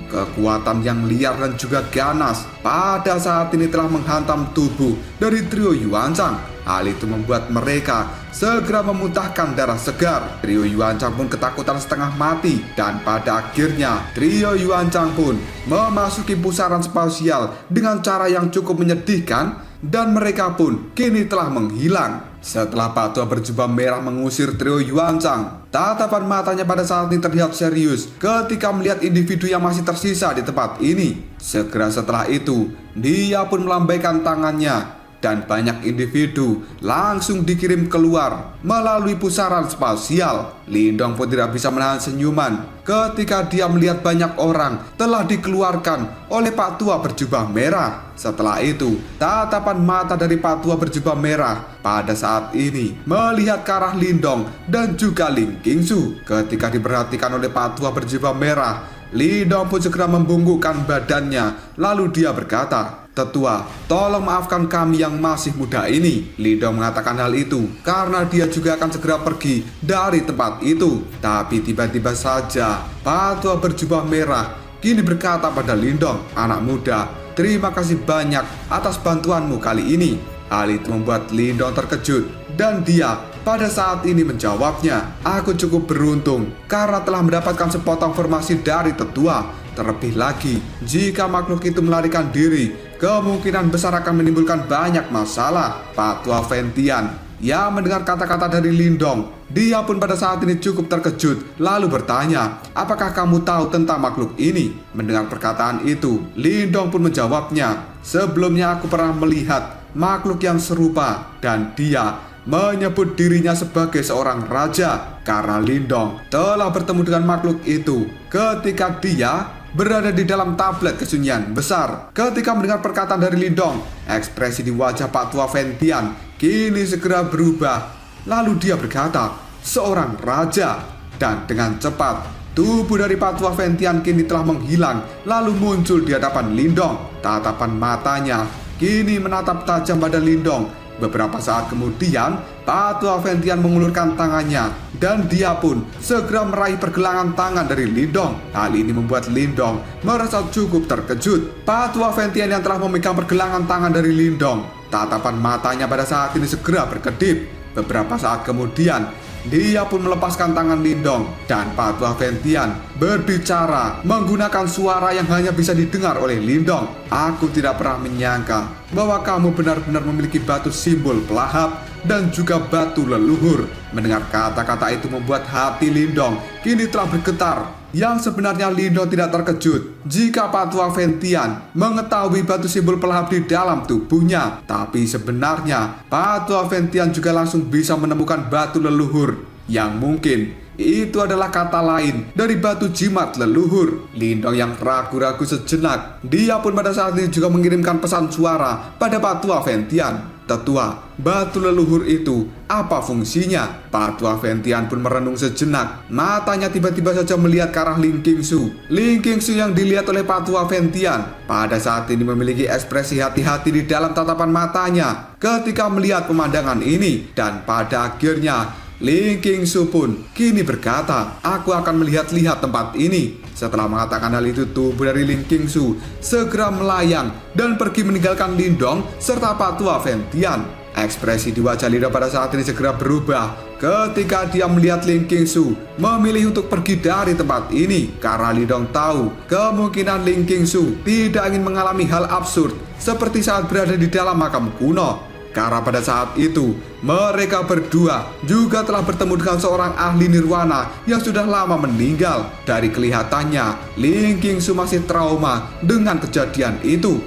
Kekuatan yang liar dan juga ganas pada saat ini telah menghantam tubuh dari trio Yuancang. Hal itu membuat mereka segera memuntahkan darah segar. Trio Yuancang pun ketakutan setengah mati, dan pada akhirnya trio Yuancang pun memasuki pusaran spasial dengan cara yang cukup menyedihkan, dan mereka pun kini telah menghilang. Setelah Pak Tua berjubah merah mengusir trio Yuancang, tatapan matanya pada saat ini terlihat serius ketika melihat individu yang masih tersisa di tempat ini. Segera setelah itu, dia pun melambaikan tangannya, dan banyak individu langsung dikirim keluar melalui pusaran spasial. Lindong pun tidak bisa menahan senyuman ketika dia melihat banyak orang telah dikeluarkan oleh Pak Tua berjubah merah. Setelah itu, tatapan mata dari Pak Tua berjubah merah pada saat ini melihat ke arah Lindong dan juga Ling Qingsu. Ketika diperhatikan oleh Pak Tua berjubah merah, Lindong pun segera membungkukkan badannya, lalu dia berkata, "Tetua, tolong maafkan kami yang masih muda ini." Lindong mengatakan hal itu karena dia juga akan segera pergi dari tempat itu. Tapi tiba-tiba saja Pak Tua berjubah merah kini berkata pada Lindong, "Anak muda, terima kasih banyak atas bantuanmu kali ini." Hal itu membuat Lindong terkejut, dan dia pada saat ini menjawabnya, "Aku cukup beruntung karena telah mendapatkan sepotong formasi dari tetua. Terlebih lagi, jika makhluk itu melarikan diri, kemungkinan besar akan menimbulkan banyak masalah." Pak Tua Ventian yang mendengar kata-kata dari Lindong, dia pun pada saat ini cukup terkejut, lalu bertanya, "Apakah kamu tahu tentang makhluk ini?" Mendengar perkataan itu, Lindong pun menjawabnya, "Sebelumnya aku pernah melihat makhluk yang serupa, dan dia menyebut dirinya sebagai seorang raja." Karena Lindong telah bertemu dengan makhluk itu ketika dia berada di dalam tablet kesunyian besar. Ketika mendengar perkataan dari Lindong, ekspresi di wajah Pak Tua Ventian kini segera berubah. Lalu dia berkata, "Seorang raja." Dan dengan cepat tubuh dari Pak Tua Ventian kini telah menghilang, lalu muncul di hadapan Lindong. Tatapan matanya kini menatap tajam pada Lindong. Beberapa saat kemudian, Pak Tua Ventian mengulurkan tangannya, dan dia pun segera meraih pergelangan tangan dari Lindong. Hal ini membuat Lindong merasa cukup terkejut. Pak Tua Ventian yang telah memegang pergelangan tangan dari Lindong, tatapan matanya pada saat ini segera berkedip. Beberapa saat kemudian, dia pun melepaskan tangan Lindong, dan Pak Tua Ventian berbicara menggunakan suara yang hanya bisa didengar oleh Lindong. "Aku tidak pernah menyangka bahwa kamu benar-benar memiliki batu simbol pelahap dan juga batu leluhur." Mendengar kata-kata itu membuat hati Lindong kini telah bergetar. Yang sebenarnya Lindong tidak terkejut jika Pak Tua Ventian mengetahui batu simbol pelahap di dalam tubuhnya. Tapi sebenarnya Pak Tua Ventian juga langsung bisa menemukan batu leluhur, yang mungkin itu adalah kata lain dari batu jimat leluhur. Lindong yang ragu-ragu sejenak, dia pun pada saat ini juga mengirimkan pesan suara pada Pak Tua Ventian, "Tetua, batu leluhur itu apa fungsinya?" Pak Tua Ventian pun merenung sejenak. Matanya tiba-tiba saja melihat ke arah Ling Qingsu. Ling Qingsu yang dilihat oleh Pak Tua Ventian pada saat ini memiliki ekspresi hati-hati di dalam tatapan matanya ketika melihat pemandangan ini. Dan pada akhirnya Ling Qingsu pun kini berkata, "Aku akan melihat-lihat tempat ini." Setelah mengatakan hal itu, tubuh dari Ling Qingsu segera melayang dan pergi meninggalkan Lindong serta Pak Tua Ventian. Ekspresi di wajah Lindong pada saat ini segera berubah ketika dia melihat Ling Qingsu memilih untuk pergi dari tempat ini, karena Lindong tahu kemungkinan Ling Qingsu tidak ingin mengalami hal absurd seperti saat berada di dalam makam kuno. Karena pada saat itu mereka berdua juga telah bertemu dengan seorang ahli nirwana yang sudah lama meninggal. Dari kelihatannya, Ling Qingsu masih trauma dengan kejadian itu.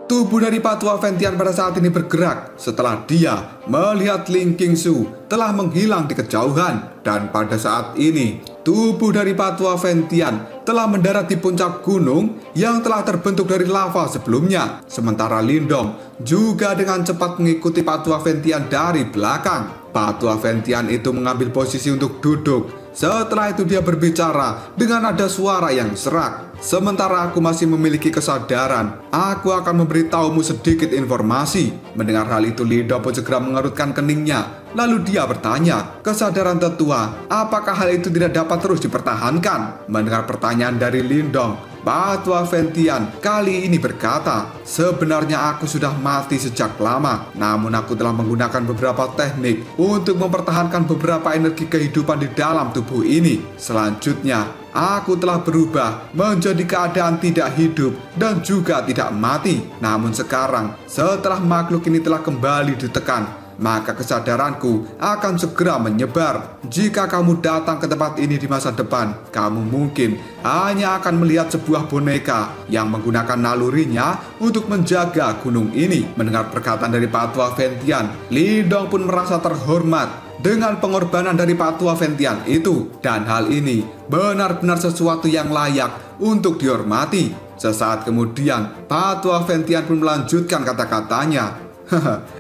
Tubuh dari Pak Tua Ventian pada saat ini bergerak setelah dia melihat Ling Qingsu telah menghilang di kejauhan. Dan pada saat ini, tubuh dari Pak Tua Ventian telah mendarat di puncak gunung yang telah terbentuk dari lava sebelumnya. Sementara Lindong juga dengan cepat mengikuti Pak Tua Ventian dari belakang. Pak Tua Ventian itu mengambil posisi untuk duduk Setelah itu dia berbicara dengan nada suara yang serak. Sementara aku masih memiliki kesadaran, aku akan memberitahumu sedikit informasi. Mendengar hal itu, Lindong pun segera mengerutkan keningnya. Lalu dia bertanya, kesadaran tetua, apakah hal itu tidak dapat terus dipertahankan? Mendengar pertanyaan dari Lindong, Patua Ventian kali ini berkata, sebenarnya aku sudah mati sejak lama, namun aku telah menggunakan beberapa teknik untuk mempertahankan beberapa energi kehidupan di dalam tubuh ini. Selanjutnya, aku telah berubah menjadi keadaan tidak hidup dan juga tidak mati. Namun sekarang, setelah makhluk ini telah kembali ditekan, maka kesadaranku akan segera menyebar. Jika kamu datang ke tempat ini di masa depan, kamu mungkin hanya akan melihat sebuah boneka yang menggunakan nalurinya untuk menjaga gunung ini. Mendengar perkataan dari Patua Ventian, Lindong pun merasa terhormat dengan pengorbanan dari Patua Ventian itu, dan hal ini benar-benar sesuatu yang layak untuk dihormati. Sesaat kemudian, Patua Ventian pun melanjutkan kata-katanya.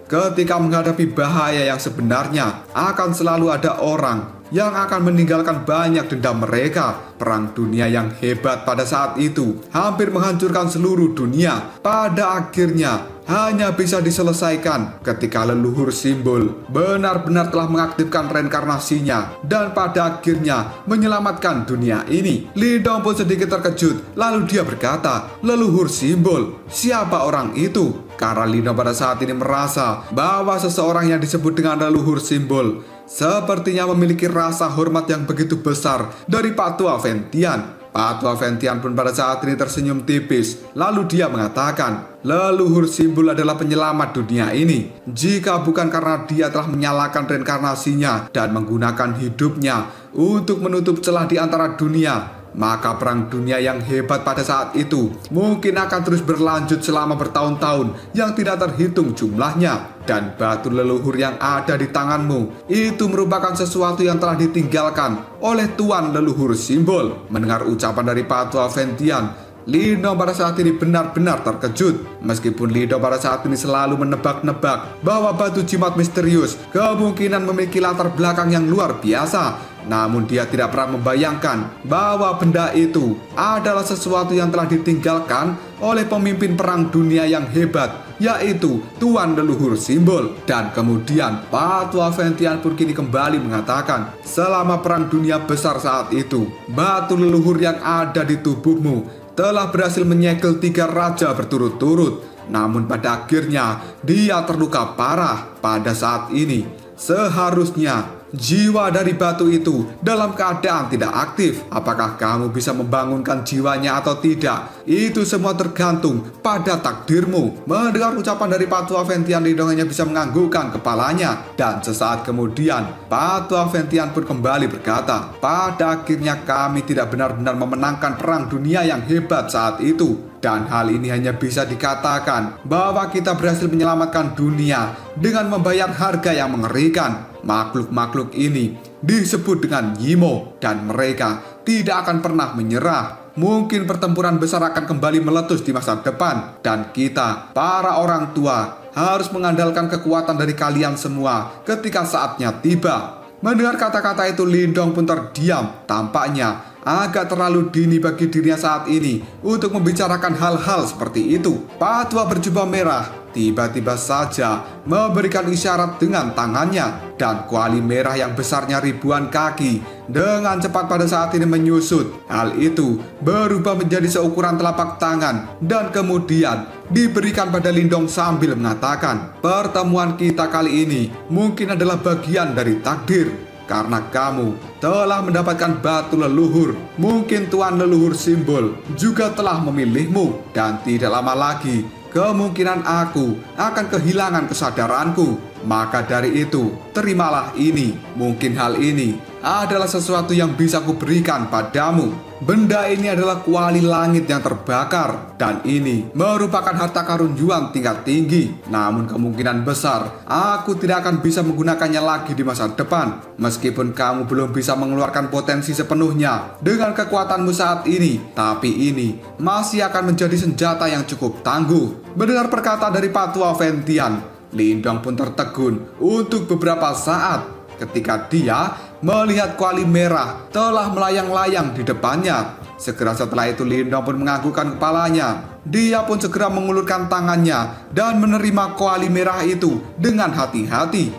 Ketika menghadapi bahaya yang sebenarnya, akan selalu ada orang yang akan meninggalkan banyak dendam mereka. Perang dunia yang hebat pada saat itu hampir menghancurkan seluruh dunia. Pada akhirnya hanya bisa diselesaikan ketika leluhur Simbol benar-benar telah mengaktifkan reinkarnasinya dan pada akhirnya menyelamatkan dunia ini. Lindong pun sedikit terkejut, lalu dia berkata, leluhur Simbol, siapa orang itu? Karena Lindong pada saat ini merasa bahwa seseorang yang disebut dengan leluhur Simbol sepertinya memiliki rasa hormat yang begitu besar dari Patua Ventian. Patua Ventian pun pada saat ini tersenyum tipis. Lalu dia mengatakan, leluhur Simbol adalah penyelamat dunia ini. Jika bukan karena dia telah menyalakan reinkarnasinya dan menggunakan hidupnya untuk menutup celah di antara dunia, maka perang dunia yang hebat pada saat itu mungkin akan terus berlanjut selama bertahun-tahun yang tidak terhitung jumlahnya. Dan batu leluhur yang ada di tanganmu itu merupakan sesuatu yang telah ditinggalkan oleh Tuan Leluhur Simbol. Mendengar ucapan dari Patua Ventian, Lindong pada saat ini benar-benar terkejut. Meskipun Lindong pada saat ini selalu menebak-nebak bahwa batu jimat misterius kemungkinan memiliki latar belakang yang luar biasa, namun dia tidak pernah membayangkan bahwa benda itu adalah sesuatu yang telah ditinggalkan oleh pemimpin perang dunia yang hebat, yaitu Tuan Leluhur Simbol. Dan kemudian Patua Ventian pun kini kembali mengatakan, selama perang dunia besar saat itu, batu leluhur yang ada di tubuhmu telah berhasil menyegel 3 raja berturut-turut. Namun pada akhirnya dia terluka parah. Pada saat ini seharusnya jiwa dari batu itu dalam keadaan tidak aktif. Apakah kamu bisa membangunkan jiwanya atau tidak? Itu semua tergantung pada takdirmu. Mendengar ucapan dari Patua Ventian, Lindong hanya bisa menganggukkan kepalanya. Dan sesaat kemudian Patua Ventian pun kembali berkata, pada akhirnya kami tidak benar-benar memenangkan perang dunia yang hebat saat itu. Dan hal ini hanya bisa dikatakan bahwa kita berhasil menyelamatkan dunia dengan membayar harga yang mengerikan. Makhluk-makhluk ini disebut dengan Yimo dan mereka tidak akan pernah menyerah. Mungkin pertempuran besar akan kembali meletus di masa depan dan kita, para orang tua, harus mengandalkan kekuatan dari kalian semua ketika saatnya tiba. Mendengar kata-kata itu, Lindong pun terdiam. Tampaknya agak terlalu dini bagi dirinya saat ini untuk membicarakan hal-hal seperti itu. Patua berjubah merah tiba-tiba saja memberikan isyarat dengan tangannya, dan kuali merah yang besarnya ribuan kaki dengan cepat pada saat ini menyusut. Hal itu berubah menjadi seukuran telapak tangan dan kemudian diberikan pada Lindong sambil mengatakan, pertemuan kita kali ini mungkin adalah bagian dari takdir. Karena kamu telah mendapatkan batu leluhur, mungkin Tuan Leluhur Simbol juga telah memilihmu. Dan tidak lama lagi kemungkinan aku akan kehilangan kesadaranku. Maka dari itu, terimalah ini. Mungkin hal ini adalah sesuatu yang bisa kuberikan padamu. Benda ini adalah kuali langit yang terbakar, dan ini merupakan harta karun Yuan tingkat tinggi. Namun kemungkinan besar aku tidak akan bisa menggunakannya lagi di masa depan. Meskipun kamu belum bisa mengeluarkan potensi sepenuhnya dengan kekuatanmu saat ini, tapi ini masih akan menjadi senjata yang cukup tangguh. Mendengar perkataan dari Patua Ventian, Lindong pun tertegun untuk beberapa saat. Ketika dia melihat kuali merah telah melayang-layang di depannya. Segera setelah itu Lindong pun menganggukkan kepalanya. Dia pun segera mengulurkan tangannya dan menerima kuali merah itu dengan hati-hati.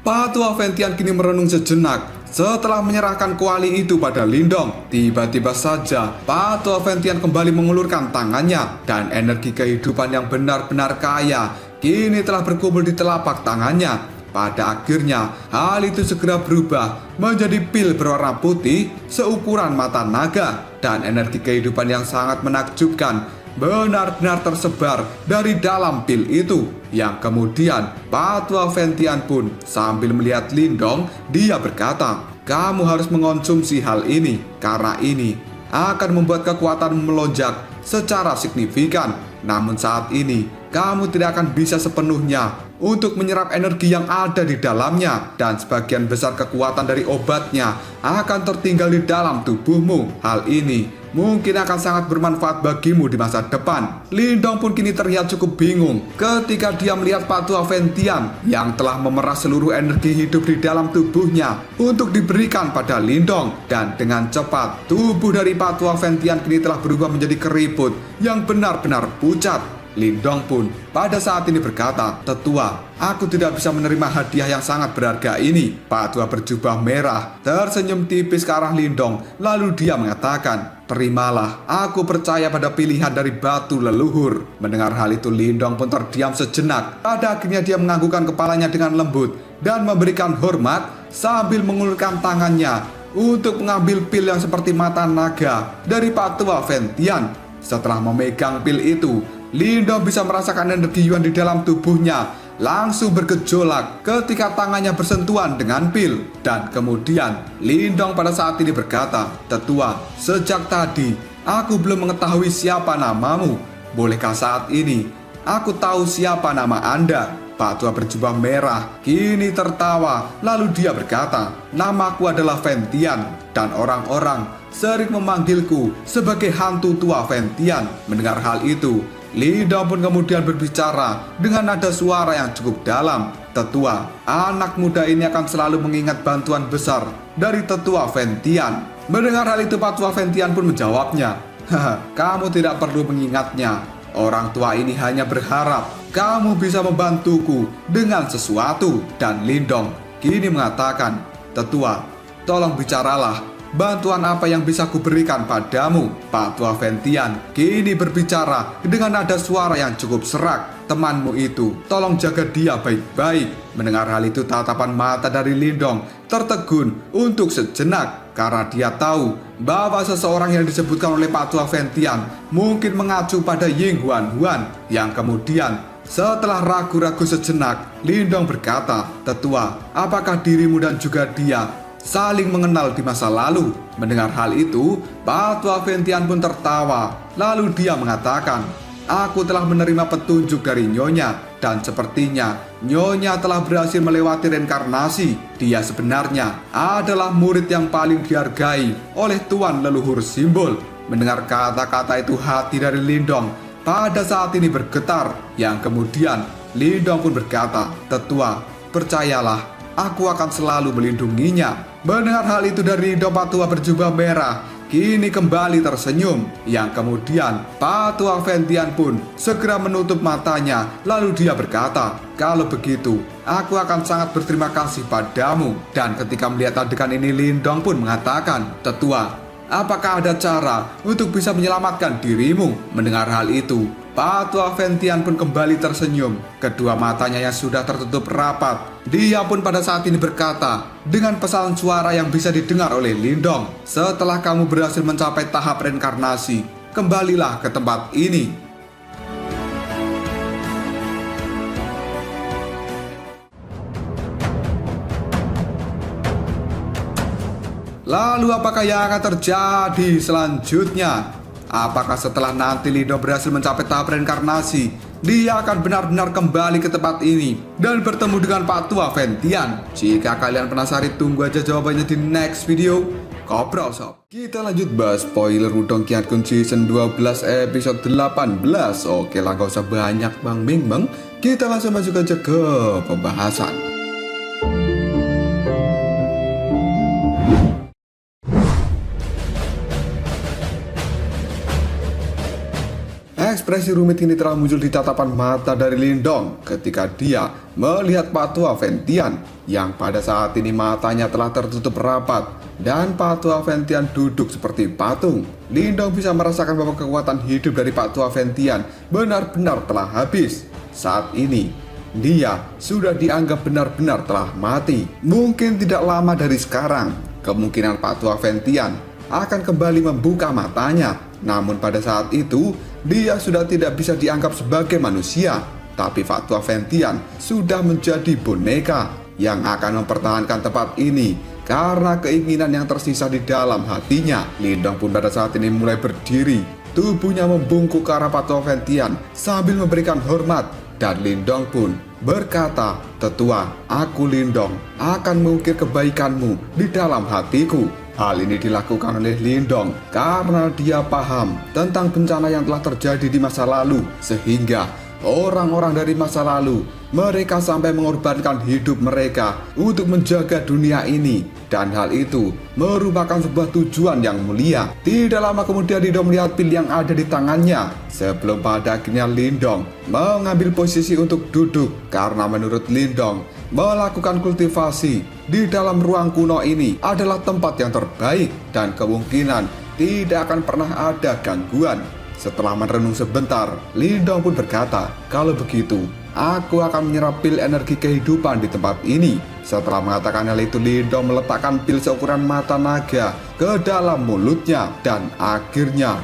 Patua Ventian kini merenung sejenak. Setelah menyerahkan kuali itu pada Lindong, tiba-tiba saja Patua Ventian kembali mengulurkan tangannya dan energi kehidupan yang benar-benar kaya kini telah berkumpul di telapak tangannya. Pada akhirnya, hal itu segera berubah menjadi pil berwarna putih seukuran mata naga dan energi kehidupan yang sangat menakjubkan benar-benar tersebar dari dalam pil itu. Yang kemudian Patua Ventian pun sambil melihat Lindong, dia berkata, "Kamu harus mengonsumsi hal ini karena ini akan membuat kekuatan melonjak secara signifikan. Namun saat ini kamu tidak akan bisa sepenuhnya untuk menyerap energi yang ada di dalamnya dan sebagian besar kekuatan dari obatnya akan tertinggal di dalam tubuhmu. Hal ini mungkin akan sangat bermanfaat bagimu di masa depan." Lindong pun kini terlihat cukup bingung ketika dia melihat Patua Ventian yang telah memerah seluruh energi hidup di dalam tubuhnya untuk diberikan pada Lindong. Dan dengan cepat, tubuh dari Patua Ventian kini telah berubah menjadi keriput yang benar-benar pucat. Lindong pun pada saat ini berkata, "Tetua, aku tidak bisa menerima hadiah yang sangat berharga ini." Patua berjubah merah tersenyum tipis ke arah Lindong, lalu dia mengatakan, "Terimalah, aku percaya pada pilihan dari batu leluhur." Mendengar hal itu Lindong pun terdiam sejenak. Pada akhirnya dia menganggukkan kepalanya dengan lembut dan memberikan hormat sambil mengulurkan tangannya untuk mengambil pil yang seperti mata naga dari Patua Ventian. Setelah memegang pil itu, Lindong bisa merasakan energi yuan di dalam tubuhnya langsung bergejolak ketika tangannya bersentuhan dengan pil. Dan kemudian Lindong pada saat ini berkata, "Tetua, sejak tadi aku belum mengetahui siapa namamu. Bolehkah saat ini aku tahu siapa nama Anda?" Patua berjubah merah kini tertawa, lalu dia berkata, "Namaku adalah Ventian dan orang-orang sering memanggilku sebagai hantu tua Ventian." Mendengar hal itu, Lindong pun kemudian berbicara dengan nada suara yang cukup dalam, "Tetua, anak muda ini akan selalu mengingat bantuan besar dari Tetua Ventian." Mendengar hal itu Patua Ventian pun menjawabnya, "Haha, kamu tidak perlu mengingatnya. Orang tua ini hanya berharap kamu bisa membantuku dengan sesuatu." Dan Lindong kini mengatakan, "Tetua, tolong bicaralah. Bantuan apa yang bisa kuberikan padamu?" Patua Ventian kini berbicara dengan nada suara yang cukup serak, "Temanmu itu, tolong jaga dia baik-baik." Mendengar hal itu tatapan mata dari Lindong tertegun untuk sejenak karena dia tahu bahwa seseorang yang disebutkan oleh Patua Ventian mungkin mengacu pada Ying Huan Huan. Yang kemudian setelah ragu-ragu sejenak, Lindong berkata, "Tetua, apakah dirimu dan juga dia saling mengenal di masa lalu?" Mendengar hal itu, Patua Ventian pun tertawa. Lalu dia mengatakan, "Aku telah menerima petunjuk dari Nyonya dan sepertinya Nyonya telah berhasil melewati reinkarnasi. Dia sebenarnya adalah murid yang paling dihargai oleh Tuan Leluhur Simbol." Mendengar kata-kata itu hati dari Lindong pada saat ini bergetar. Yang kemudian Lindong pun berkata, "Tetua, percayalah, aku akan selalu melindunginya." Mendengar hal itu dari Lindong, Patua berjubah merah kini kembali tersenyum. Yang kemudian Patua Ventian pun segera menutup matanya, lalu dia berkata, "Kalau begitu, aku akan sangat berterima kasih padamu." Dan ketika melihat adegan ini Lindong pun mengatakan, "Tetua, apakah ada cara untuk bisa menyelamatkan dirimu?" Mendengar hal itu Patua Ventian pun kembali tersenyum. Kedua matanya yang sudah tertutup rapat, dia pun pada saat ini berkata dengan pesan suara yang bisa didengar oleh Lindong, "Setelah kamu berhasil mencapai tahap reinkarnasi, kembalilah ke tempat ini." Lalu apakah yang akan terjadi selanjutnya? Apakah setelah nanti Lindong berhasil mencapai tahap reinkarnasi, dia akan benar-benar kembali ke tempat ini dan bertemu dengan Patua Ventian? Jika kalian penasaran, tunggu aja jawabannya di next video. Koprol Sob. Kita lanjut bahas spoiler Wudong Qiangun Season 12 episode 18. Oke lah, gak usah banyak Bang Ming Bang. Kita langsung masuk aja ke pembahasan. Ekspresi rumit ini telah muncul di tatapan mata dari Lindong ketika dia melihat Pak Tua Ventian yang pada saat ini matanya telah tertutup rapat dan Pak Tua Ventian duduk seperti patung. Lindong bisa merasakan bahwa kekuatan hidup dari Pak Tua Ventian benar-benar telah habis. Saat ini dia sudah dianggap benar-benar telah mati. Mungkin tidak lama dari sekarang kemungkinan Pak Tua Ventian akan kembali membuka matanya. Namun pada saat itu dia sudah tidak bisa dianggap sebagai manusia, tapi Pak Tua Ventian sudah menjadi boneka yang akan mempertahankan tempat ini karena keinginan yang tersisa di dalam hatinya. Lindong pun pada saat ini mulai berdiri, tubuhnya membungkuk ke arah Pak Tua Ventian sambil memberikan hormat, dan Lindong pun berkata, "Tetua, aku Lindong akan mengukir kebaikanmu di dalam hatiku." Hal ini dilakukan oleh Lindong karena dia paham tentang bencana yang telah terjadi di masa lalu, sehingga orang-orang dari masa lalu mereka sampai mengorbankan hidup mereka untuk menjaga dunia ini, dan hal itu merupakan sebuah tujuan yang mulia. Tidak lama kemudian Lindong melihat pil yang ada di tangannya sebelum pada akhirnya Lindong mengambil posisi untuk duduk karena menurut Lindong melakukan kultivasi di dalam ruang kuno ini adalah tempat yang terbaik dan kemungkinan tidak akan pernah ada gangguan. Setelah merenung sebentar, Lindong pun berkata, "Kalau begitu, aku akan menyerap pil energi kehidupan di tempat ini." Setelah mengatakan hal itu, Lindong meletakkan pil seukuran mata naga ke dalam mulutnya dan akhirnya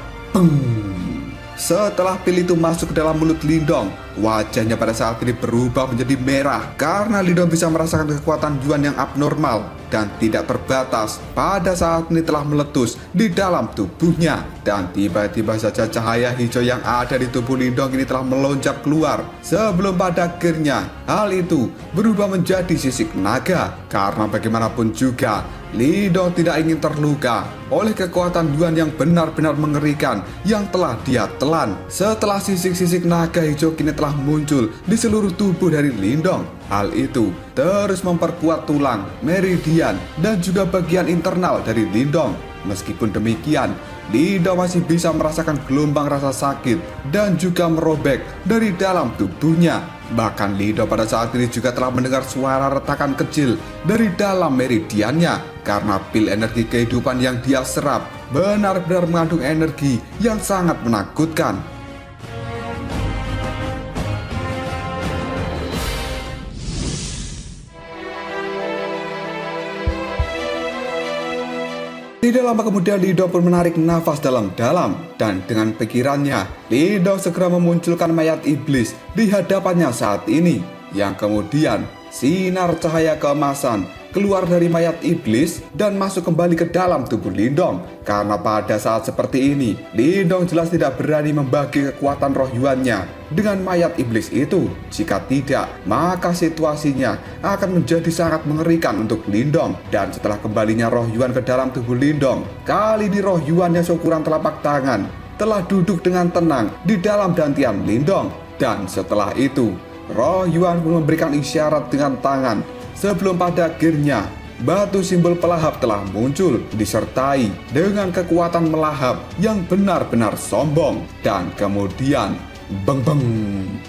setelah pil itu masuk ke dalam mulut Lindong, wajahnya pada saat ini berubah menjadi merah karena Lindong bisa merasakan kekuatan Yuan yang abnormal dan tidak terbatas pada saat ini telah meletus di dalam tubuhnya. Dan tiba-tiba saja cahaya hijau yang ada di tubuh Lindong ini telah melonjak keluar sebelum pada akhirnya hal itu berubah menjadi sisik naga. Karena bagaimanapun juga Lindong tidak ingin terluka oleh kekuatan Yuan yang benar-benar mengerikan yang telah dia telan. Setelah sisik-sisik naga hijau kini telah muncul di seluruh tubuh dari Lindong, hal itu terus memperkuat tulang, meridian, dan juga bagian internal dari Lindong. Meskipun demikian, Lindong masih bisa merasakan gelombang rasa sakit dan juga merobek dari dalam tubuhnya. Bahkan Lindong pada saat ini juga telah mendengar suara retakan kecil dari dalam meridiannya karena pil energi kehidupan yang dia serap benar-benar mengandung energi yang sangat menakutkan. Tidak lama kemudian Lindong pun menarik nafas dalam-dalam dan dengan pikirannya Lindong segera memunculkan mayat iblis di hadapannya saat ini, yang kemudian sinar cahaya keemasan keluar dari mayat iblis dan masuk kembali ke dalam tubuh Lindong. Karena pada saat seperti ini Lindong jelas tidak berani membagi kekuatan roh Yuannya dengan mayat iblis itu. Jika tidak, maka situasinya akan menjadi sangat mengerikan untuk Lindong. Dan setelah kembalinya roh Yuan ke dalam tubuh Lindong, kali ini roh Yuannya seukuran telapak tangan telah duduk dengan tenang di dalam dantian Lindong. Dan setelah itu roh Yuan pun memberikan isyarat dengan tangan sebelum pada akhirnya batu simbol pelahap telah muncul disertai dengan kekuatan melahap yang benar-benar sombong. Dan kemudian beng-beng,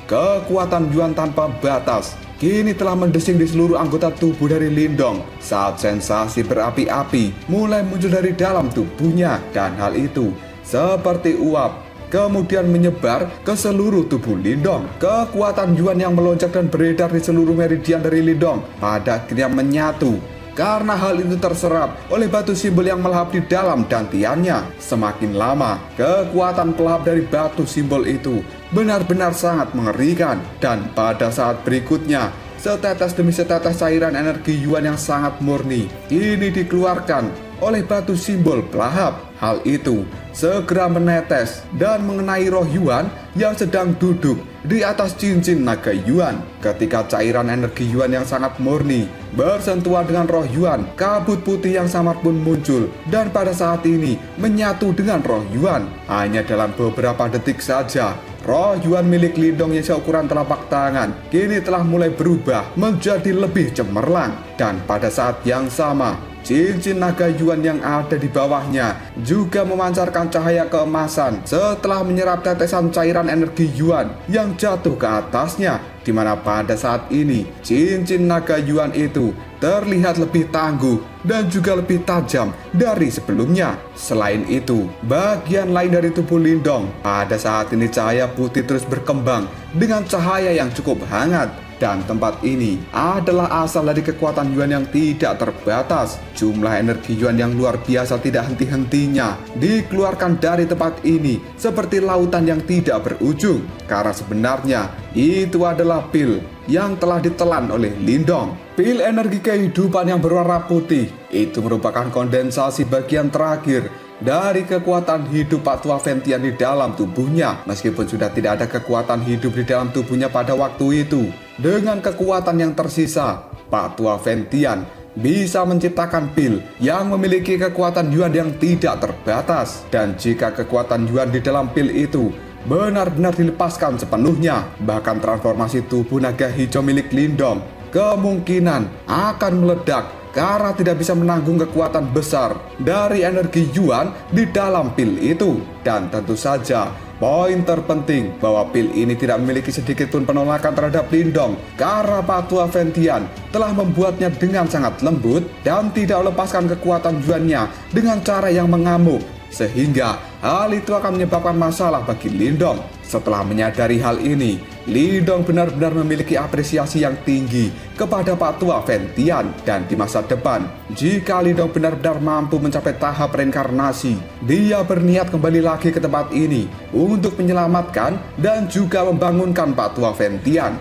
kekuatan Yuan tanpa batas kini telah mendesing di seluruh anggota tubuh dari Lindong saat sensasi berapi-api mulai muncul dari dalam tubuhnya, dan hal itu seperti uap kemudian menyebar ke seluruh tubuh Lindong. Kekuatan Yuan yang melonjak dan beredar di seluruh meridian dari Lindong pada akhirnya menyatu karena hal itu terserap oleh batu simbol yang melahap di dalam dantiannya. Semakin lama, kekuatan pelahap dari batu simbol itu benar-benar sangat mengerikan, dan pada saat berikutnya setetes demi setetes cairan energi Yuan yang sangat murni ini dikeluarkan oleh batu simbol pelahap. Hal itu segera menetes dan mengenai roh Yuan yang sedang duduk di atas cincin naga Yuan. Ketika cairan energi Yuan yang sangat murni bersentuhan dengan roh Yuan, kabut putih yang samar pun muncul dan pada saat ini menyatu dengan roh Yuan. Hanya dalam beberapa detik saja, roh Yuan milik Lindong yang seukuran telapak tangan kini telah mulai berubah menjadi lebih cemerlang. Dan pada saat yang sama, cincin naga Yuan yang ada di bawahnya juga memancarkan cahaya keemasan setelah menyerap tetesan cairan energi Yuan yang jatuh ke atasnya, di mana pada saat ini cincin naga Yuan itu terlihat lebih tangguh dan juga lebih tajam dari sebelumnya. Selain itu, bagian lain dari tubuh Lindong pada saat ini cahaya putih terus berkembang dengan cahaya yang cukup hangat. Dan tempat ini adalah asal dari kekuatan Yuan yang tidak terbatas. Jumlah energi Yuan yang luar biasa tidak henti-hentinya dikeluarkan dari tempat ini seperti lautan yang tidak berujung. Karena sebenarnya itu adalah pil yang telah ditelan oleh Lindong. Pil energi kehidupan yang berwarna putih itu merupakan kondensasi bagian terakhir dari kekuatan hidup Pak Tua Ventian di dalam tubuhnya. Meskipun sudah tidak ada kekuatan hidup di dalam tubuhnya pada waktu itu, dengan kekuatan yang tersisa, Pak Tua Ventian bisa menciptakan pil yang memiliki kekuatan Yuan yang tidak terbatas. Dan jika kekuatan Yuan di dalam pil itu benar-benar dilepaskan sepenuhnya, bahkan transformasi tubuh naga hijau milik Lindong kemungkinan akan meledak karena tidak bisa menanggung kekuatan besar dari energi Yuan di dalam pil itu. Dan tentu saja poin terpenting bahwa pil ini tidak memiliki sedikit pun penolakan terhadap Lindong karena Pak Tua Ventian telah membuatnya dengan sangat lembut dan tidak melepaskan kekuatan Yuannya dengan cara yang mengamuk, sehingga hal itu akan menyebabkan masalah bagi Lindong. Setelah menyadari hal ini, Lindong benar-benar memiliki apresiasi yang tinggi kepada Pak Tua Ventian. Dan di masa depan, jika Lindong benar-benar mampu mencapai tahap reinkarnasi, dia berniat kembali lagi ke tempat ini untuk menyelamatkan dan juga membangunkan Pak Tua Ventian.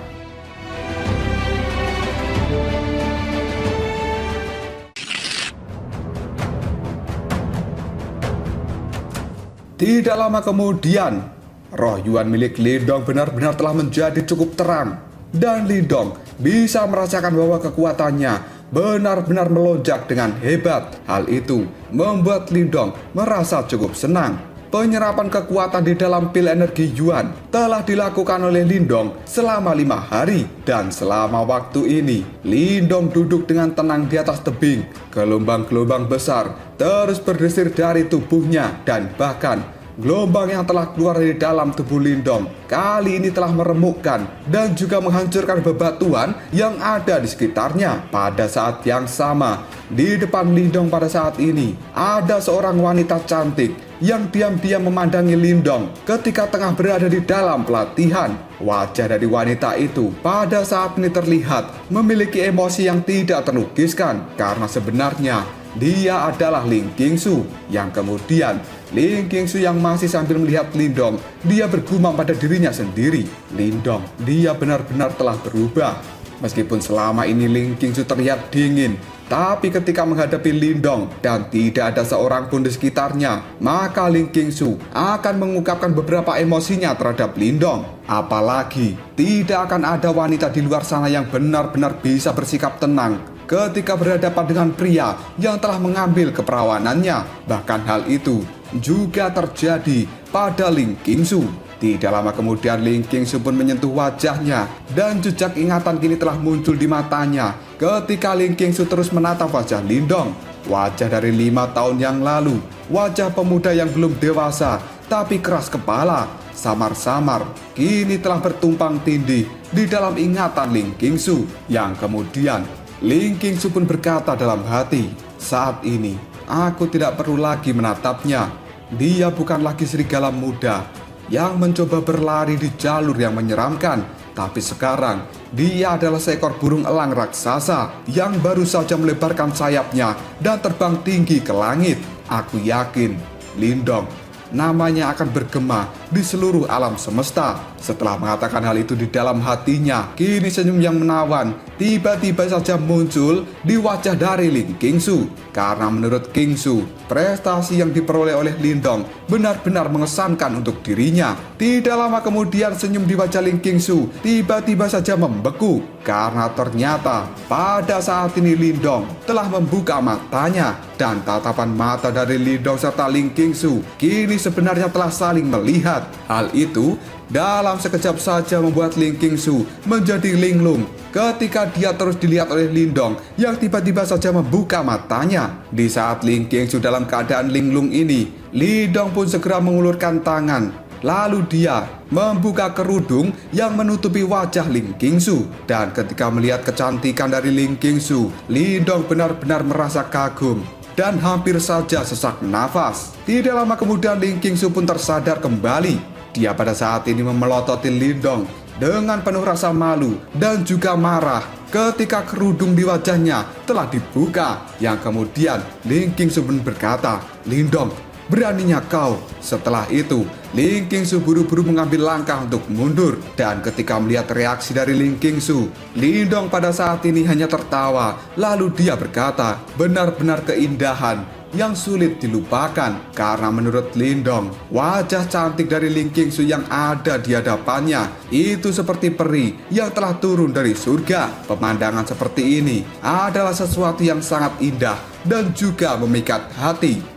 Tidak lama kemudian, roh Yuan milik Lindong benar-benar telah menjadi cukup terang, dan Lindong bisa merasakan bahwa kekuatannya benar-benar melonjak dengan hebat. Hal itu membuat Lindong merasa cukup senang. Penyerapan kekuatan di dalam pil energi Yuan telah dilakukan oleh Lindong selama 5 hari. Dan selama waktu ini, Lindong duduk dengan tenang di atas tebing. Gelombang-gelombang besar terus berdesir dari tubuhnya, dan bahkan gelombang yang telah keluar dari dalam tubuh Lindong kali ini telah meremukkan dan juga menghancurkan bebatuan yang ada di sekitarnya. Pada saat yang sama, di depan Lindong pada saat ini ada seorang wanita cantik yang diam-diam memandangi Lindong ketika tengah berada di dalam pelatihan. Wajah dari wanita itu pada saat ini terlihat memiliki emosi yang tidak terlukiskan, karena sebenarnya dia adalah Ling Qingsu. Yang kemudian Ling Qingsu yang masih sambil melihat Lindong, dia bergumam pada dirinya sendiri, Lindong, dia benar-benar telah berubah. Meskipun selama ini Ling Qingsu terlihat dingin, tapi ketika menghadapi Lindong dan tidak ada seorang pun di sekitarnya, maka Ling Qingsu akan mengungkapkan beberapa emosinya terhadap Lindong. Apalagi tidak akan ada wanita di luar sana yang benar-benar bisa bersikap tenang ketika berhadapan dengan pria yang telah mengambil keperawanannya. Bahkan hal itu juga terjadi pada Ling Qingsu. Tidak lama kemudian Ling Qingsu pun menyentuh wajahnya, dan jejak ingatan kini telah muncul di matanya ketika Ling Qingsu terus menatap wajah Lindong. Wajah dari 5 tahun yang lalu, wajah pemuda yang belum dewasa tapi keras kepala, samar-samar kini telah bertumpang tindih di dalam ingatan Ling Qingsu. Yang kemudian Ling Qingsu pun berkata dalam hati, saat ini aku tidak perlu lagi menatapnya. Dia bukan lagi serigala muda yang mencoba berlari di jalur yang menyeramkan, tapi sekarang dia adalah seekor burung elang raksasa yang baru saja melebarkan sayapnya dan terbang tinggi ke langit. Aku yakin Lindong namanya akan bergema di seluruh alam semesta. Setelah mengatakan hal itu di dalam hatinya, kini senyum yang menawan tiba-tiba saja muncul di wajah dari Ling Qingsu. Karena menurut Qingsu, prestasi yang diperoleh oleh Lindong benar-benar mengesankan untuk dirinya. Tidak lama kemudian senyum di wajah Ling Qingsu tiba-tiba saja membeku. Karena ternyata pada saat ini Lindong telah membuka matanya. Dan tatapan mata dari Lindong serta Ling Qingsu kini sebenarnya telah saling melihat. Hal itu dalam sekejap saja membuat Ling Qingsu menjadi linglung ketika dia terus dilihat oleh Lindong yang tiba-tiba saja membuka matanya. Di saat Ling Qingsu dalam keadaan linglung ini, Lindong pun segera mengulurkan tangan. Lalu dia membuka kerudung yang menutupi wajah Ling Qingsu. Dan ketika melihat kecantikan dari Ling Qingsu, Lindong benar-benar merasa kagum dan hampir saja sesak nafas. Tidak lama kemudian Ling Qingsu pun tersadar kembali. Dia pada saat ini memelototi Lindong dengan penuh rasa malu dan juga marah ketika kerudung di wajahnya telah dibuka. Yang kemudian Ling Qingsu pun berkata, "Lindong, beraninya kau." Setelah itu, Ling Qingsu buru-buru mengambil langkah untuk mundur. Dan ketika melihat reaksi dari Ling Qingsu, Lindong pada saat ini hanya tertawa. Lalu dia berkata, benar-benar keindahan yang sulit dilupakan. Karena menurut Lindong, wajah cantik dari Ling Qingsu yang ada di hadapannya itu seperti peri yang telah turun dari surga. Pemandangan seperti ini adalah sesuatu yang sangat indah dan juga memikat hati.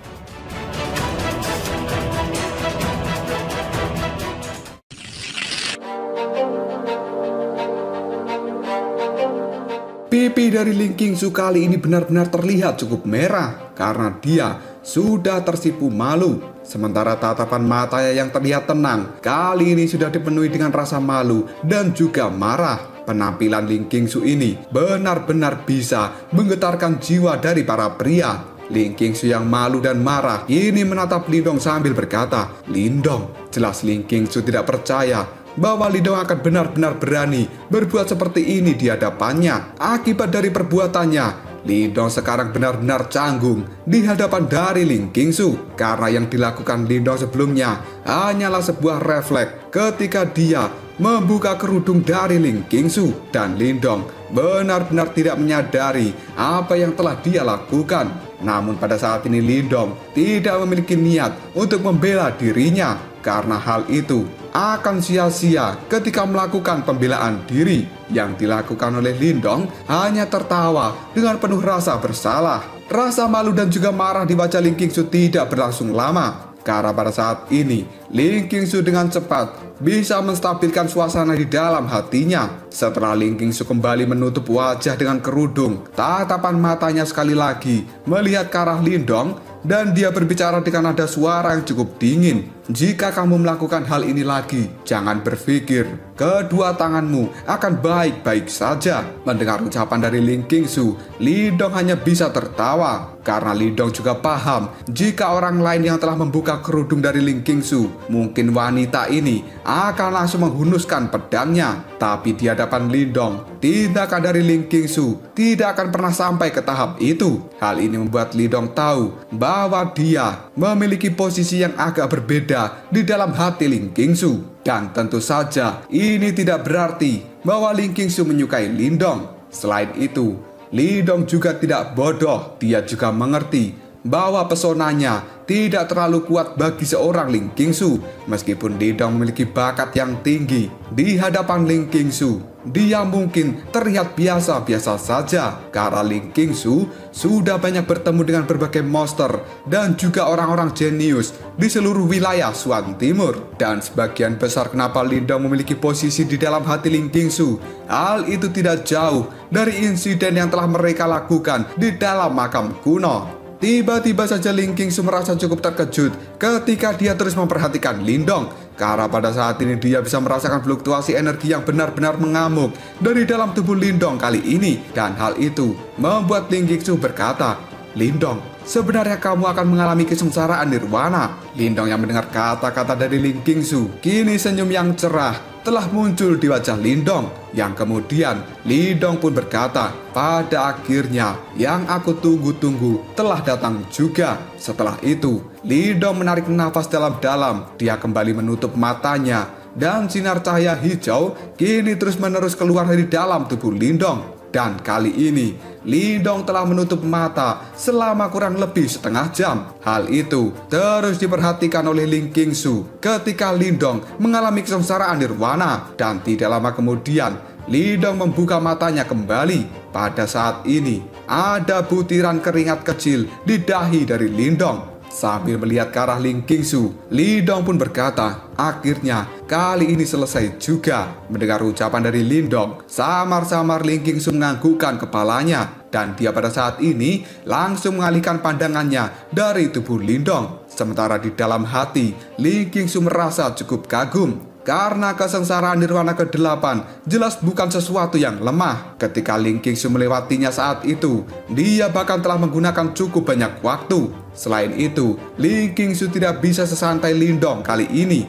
Pipi dari Ling Qingsu kali ini benar-benar terlihat cukup merah karena dia sudah tersipu malu. Sementara tatapan matanya yang terlihat tenang kali ini sudah dipenuhi dengan rasa malu dan juga marah. Penampilan Ling Qingsu ini benar-benar bisa menggetarkan jiwa dari para pria. Ling Qingsu yang malu dan marah ini menatap Lindong sambil berkata, "Lindong." Jelas Ling Qingsu tidak percaya bahwa Lindong akan benar-benar berani berbuat seperti ini di hadapannya. Akibat dari perbuatannya, Lindong sekarang benar-benar canggung di hadapan dari Ling Qingsu. Karena yang dilakukan Lindong sebelumnya hanyalah sebuah refleks ketika dia membuka kerudung dari Ling Qingsu. Dan Lindong benar-benar tidak menyadari apa yang telah dia lakukan. Namun pada saat ini Lindong tidak memiliki niat untuk membela dirinya. Karena hal itu akan sia-sia ketika melakukan pembelaan diri. Yang dilakukan oleh Lindong hanya tertawa dengan penuh rasa bersalah. Rasa malu dan juga marah di wajah Ling Qingsu tidak berlangsung lama. Karena pada saat ini Ling Qingsu dengan cepat bisa menstabilkan suasana di dalam hatinya. Setelah Ling Qingsu kembali menutup wajah dengan kerudung, tatapan matanya sekali lagi melihat ke arah Lindong. Dan dia berbicara dengan nada suara yang cukup dingin. "Jika kamu melakukan hal ini lagi, jangan berpikir kedua tanganmu akan baik-baik saja." Mendengar ucapan dari Ling Qingsu, Lindong hanya bisa tertawa. Karena Lindong juga paham jika orang lain yang telah membuka kerudung dari Ling Qingsu, mungkin wanita ini akan langsung menghunuskan pedangnya. Tapi di hadapan Lindong, tindakan dari Ling Qingsu tidak akan pernah sampai ke tahap itu. Hal ini membuat Lindong tahu bahwa dia memiliki posisi yang agak berbeda di dalam hati Ling Qingsu. Dan tentu saja ini tidak berarti bahwa Ling Qingsu menyukai Lindong. Selain itu, Lindong juga tidak bodoh. Dia juga mengerti bahwa pesonanya tidak terlalu kuat bagi seorang Ling Qingsu. Meskipun Lindong memiliki bakat yang tinggi di hadapan Ling Qingsu, dia mungkin terlihat biasa-biasa saja. Karena Ling Qingsu sudah banyak bertemu dengan berbagai monster dan juga orang-orang jenius di seluruh wilayah Swan Timur. Dan sebagian besar kenapa Lindong memiliki posisi di dalam hati Ling Qingsu, hal itu tidak jauh dari insiden yang telah mereka lakukan di dalam makam kuno. Tiba-tiba saja Ling Qingsu merasa cukup terkejut ketika dia terus memperhatikan Lindong. Karena pada saat ini dia bisa merasakan fluktuasi energi yang benar-benar mengamuk dari dalam tubuh Lindong kali ini. Dan hal itu membuat Ling Qingsu berkata, "Lindong, sebenarnya kamu akan mengalami kesengsaraan nirwana." Lindong yang mendengar kata-kata dari Ling Qingsu kini senyum yang cerah telah muncul di wajah Lindong, yang kemudian Lindong pun berkata, pada akhirnya yang aku tunggu-tunggu telah datang juga. Setelah itu, Lindong menarik nafas dalam-dalam, dia kembali menutup matanya, dan sinar cahaya hijau kini terus-menerus keluar dari dalam tubuh Lindong. Dan kali ini, Lindong telah menutup mata selama kurang lebih setengah jam. Hal itu terus diperhatikan oleh Ling Qingsu ketika Lindong mengalami kesengsaraan nirwana. Dan tidak lama kemudian, Lindong membuka matanya kembali. Pada saat ini, ada butiran keringat kecil di dahi dari Lindong. Sambil melihat ke arah Ling Qingsu, Lindong pun berkata, akhirnya kali ini selesai juga. Mendengar ucapan dari Lindong, samar-samar Ling Qingsu menganggukkan kepalanya. Dan dia pada saat ini langsung mengalihkan pandangannya dari tubuh Lindong. Sementara di dalam hati, Ling Qingsu merasa cukup kagum. Karena kesengsaraan nirwana ke-8 jelas bukan sesuatu yang lemah. Ketika Ling Qingsu melewatinya saat itu, dia bahkan telah menggunakan cukup banyak waktu. Selain itu, Ling Qingsu tidak bisa sesantai Lindong kali ini.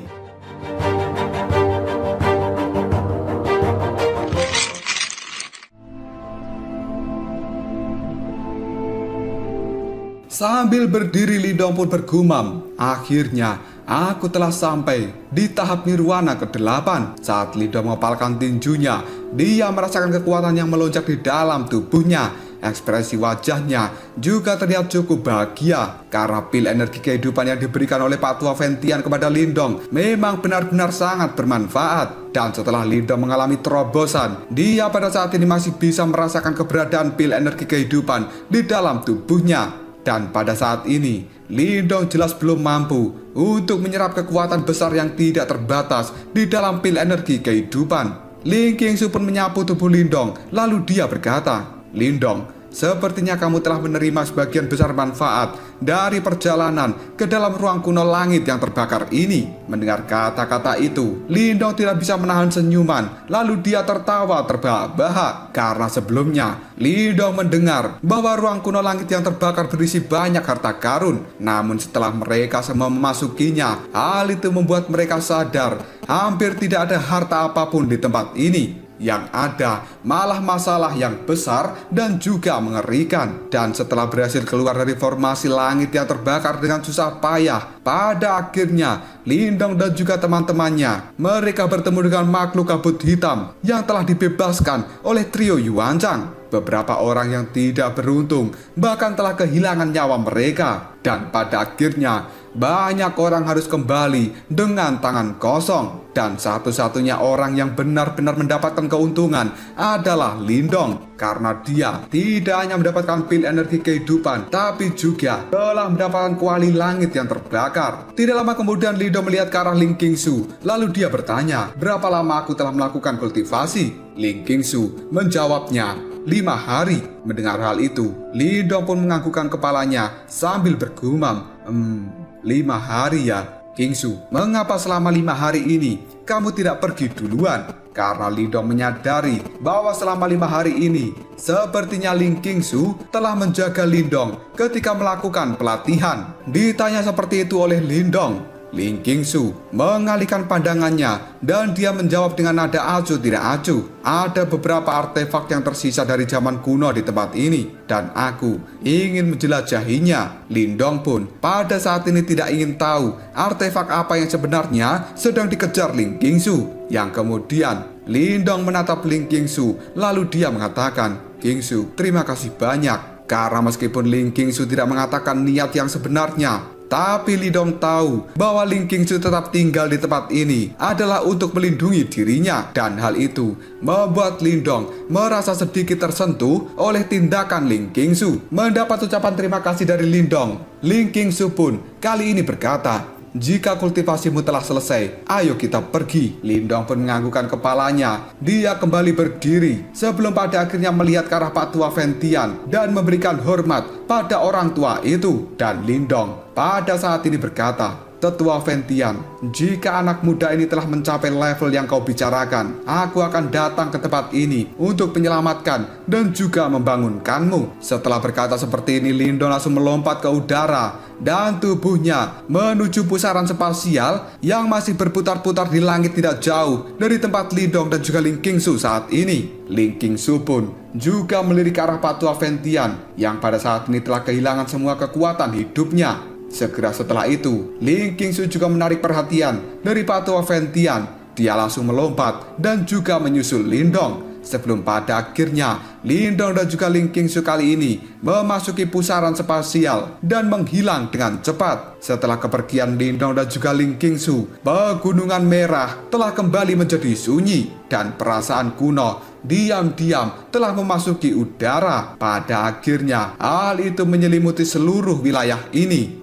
Sambil berdiri, Lindong pun bergumam, akhirnya aku telah sampai di tahap nirwana ke-8. Saat Lindong mengepalkan tinjunya, dia merasakan kekuatan yang melonjak di dalam tubuhnya. Ekspresi wajahnya juga terlihat cukup bahagia karena pil energi kehidupan yang diberikan oleh Pak Tua Ventian kepada Lindong memang benar-benar sangat bermanfaat. Dan setelah Lindong mengalami terobosan, dia pada saat ini masih bisa merasakan keberadaan pil energi kehidupan di dalam tubuhnya. Dan pada saat ini, Lindong jelas belum mampu untuk menyerap kekuatan besar yang tidak terbatas di dalam pil energi kehidupan. Ling Qingsu pun menyapu tubuh Lindong, lalu dia berkata, Lindong, sepertinya kamu telah menerima sebagian besar manfaat dari perjalanan ke dalam ruang kuno langit yang terbakar ini. Mendengar kata-kata itu, Lindong tidak bisa menahan senyuman, lalu dia tertawa terbahak-bahak. Karena sebelumnya, Lindong mendengar bahwa ruang kuno langit yang terbakar berisi banyak harta karun. Namun setelah mereka semua memasukinya, hal itu membuat mereka sadar hampir tidak ada harta apapun di tempat ini. Yang ada malah masalah yang besar dan juga mengerikan. Dan setelah berhasil keluar dari formasi langit yang terbakar dengan susah payah, pada akhirnya Lindong dan juga teman-temannya, mereka bertemu dengan makhluk kabut hitam yang telah dibebaskan oleh trio Yuanzhang. Beberapa orang yang tidak beruntung bahkan telah kehilangan nyawa mereka. Dan pada akhirnya banyak orang harus kembali dengan tangan kosong. Dan satu-satunya orang yang benar-benar mendapatkan keuntungan adalah Lindong. Karena dia tidak hanya mendapatkan pil energi kehidupan, tapi juga telah mendapatkan kuali langit yang terbakar. Tidak lama kemudian Lindong melihat ke arah Ling Qingsu. Lalu dia bertanya, berapa lama aku telah melakukan kultivasi? Ling Qingsu menjawabnya, 5 hari. Mendengar hal itu, Lindong pun menganggukkan kepalanya sambil bergumam, 5 hari ya. Qingsu, mengapa selama 5 hari ini kamu tidak pergi duluan? Karena Lindong menyadari bahwa selama 5 hari ini sepertinya Ling Qingsu telah menjaga Lindong ketika melakukan pelatihan. Ditanya seperti itu oleh Lindong, Ling Qingsu mengalihkan pandangannya dan dia menjawab dengan nada acuh tidak acuh. Ada beberapa artefak yang tersisa dari zaman kuno di tempat ini dan aku ingin menjelajahinya. Lindong pun pada saat ini tidak ingin tahu artefak apa yang sebenarnya sedang dikejar Ling Qingsu. Yang kemudian Lindong menatap Ling Qingsu lalu dia mengatakan, Qingsu, terima kasih banyak. Karena meskipun Ling Qingsu tidak mengatakan niat yang sebenarnya, tapi Lindong tahu bahwa Ling Qingsu tetap tinggal di tempat ini adalah untuk melindungi dirinya. Dan hal itu membuat Lindong merasa sedikit tersentuh oleh tindakan Ling Qingsu. Mendapat ucapan terima kasih dari Lindong, Ling Qingsu pun kali ini berkata, jika kultivasimu telah selesai, ayo kita pergi. Lindong pun menganggukkan kepalanya. Dia kembali berdiri sebelum pada akhirnya melihat ke arah Pak Tua Ventian dan memberikan hormat pada orang tua itu. Dan Lindong pada saat ini berkata, Tetua Ventian, jika anak muda ini telah mencapai level yang kau bicarakan, aku akan datang ke tempat ini untuk menyelamatkan dan juga membangunkanmu. Setelah berkata seperti ini, Lindong langsung melompat ke udara dan tubuhnya menuju pusaran spasial yang masih berputar-putar di langit tidak jauh dari tempat Lindong dan juga Ling Qingsu saat ini. Ling Qingsu pun juga melirik ke arah Tetua Ventian yang pada saat ini telah kehilangan semua kekuatan hidupnya. Segera setelah itu, Ling Qingsu juga menarik perhatian dari Tetua Ventian. Dia langsung melompat dan juga menyusul Lindong. Sebelum pada akhirnya, Lindong dan juga Ling Qingsu kali ini memasuki pusaran spasial dan menghilang dengan cepat. Setelah kepergian Lindong dan juga Ling Qingsu, Pegunungan Merah telah kembali menjadi sunyi dan perasaan kuno diam-diam telah memasuki udara. Pada akhirnya, hal itu menyelimuti seluruh wilayah ini.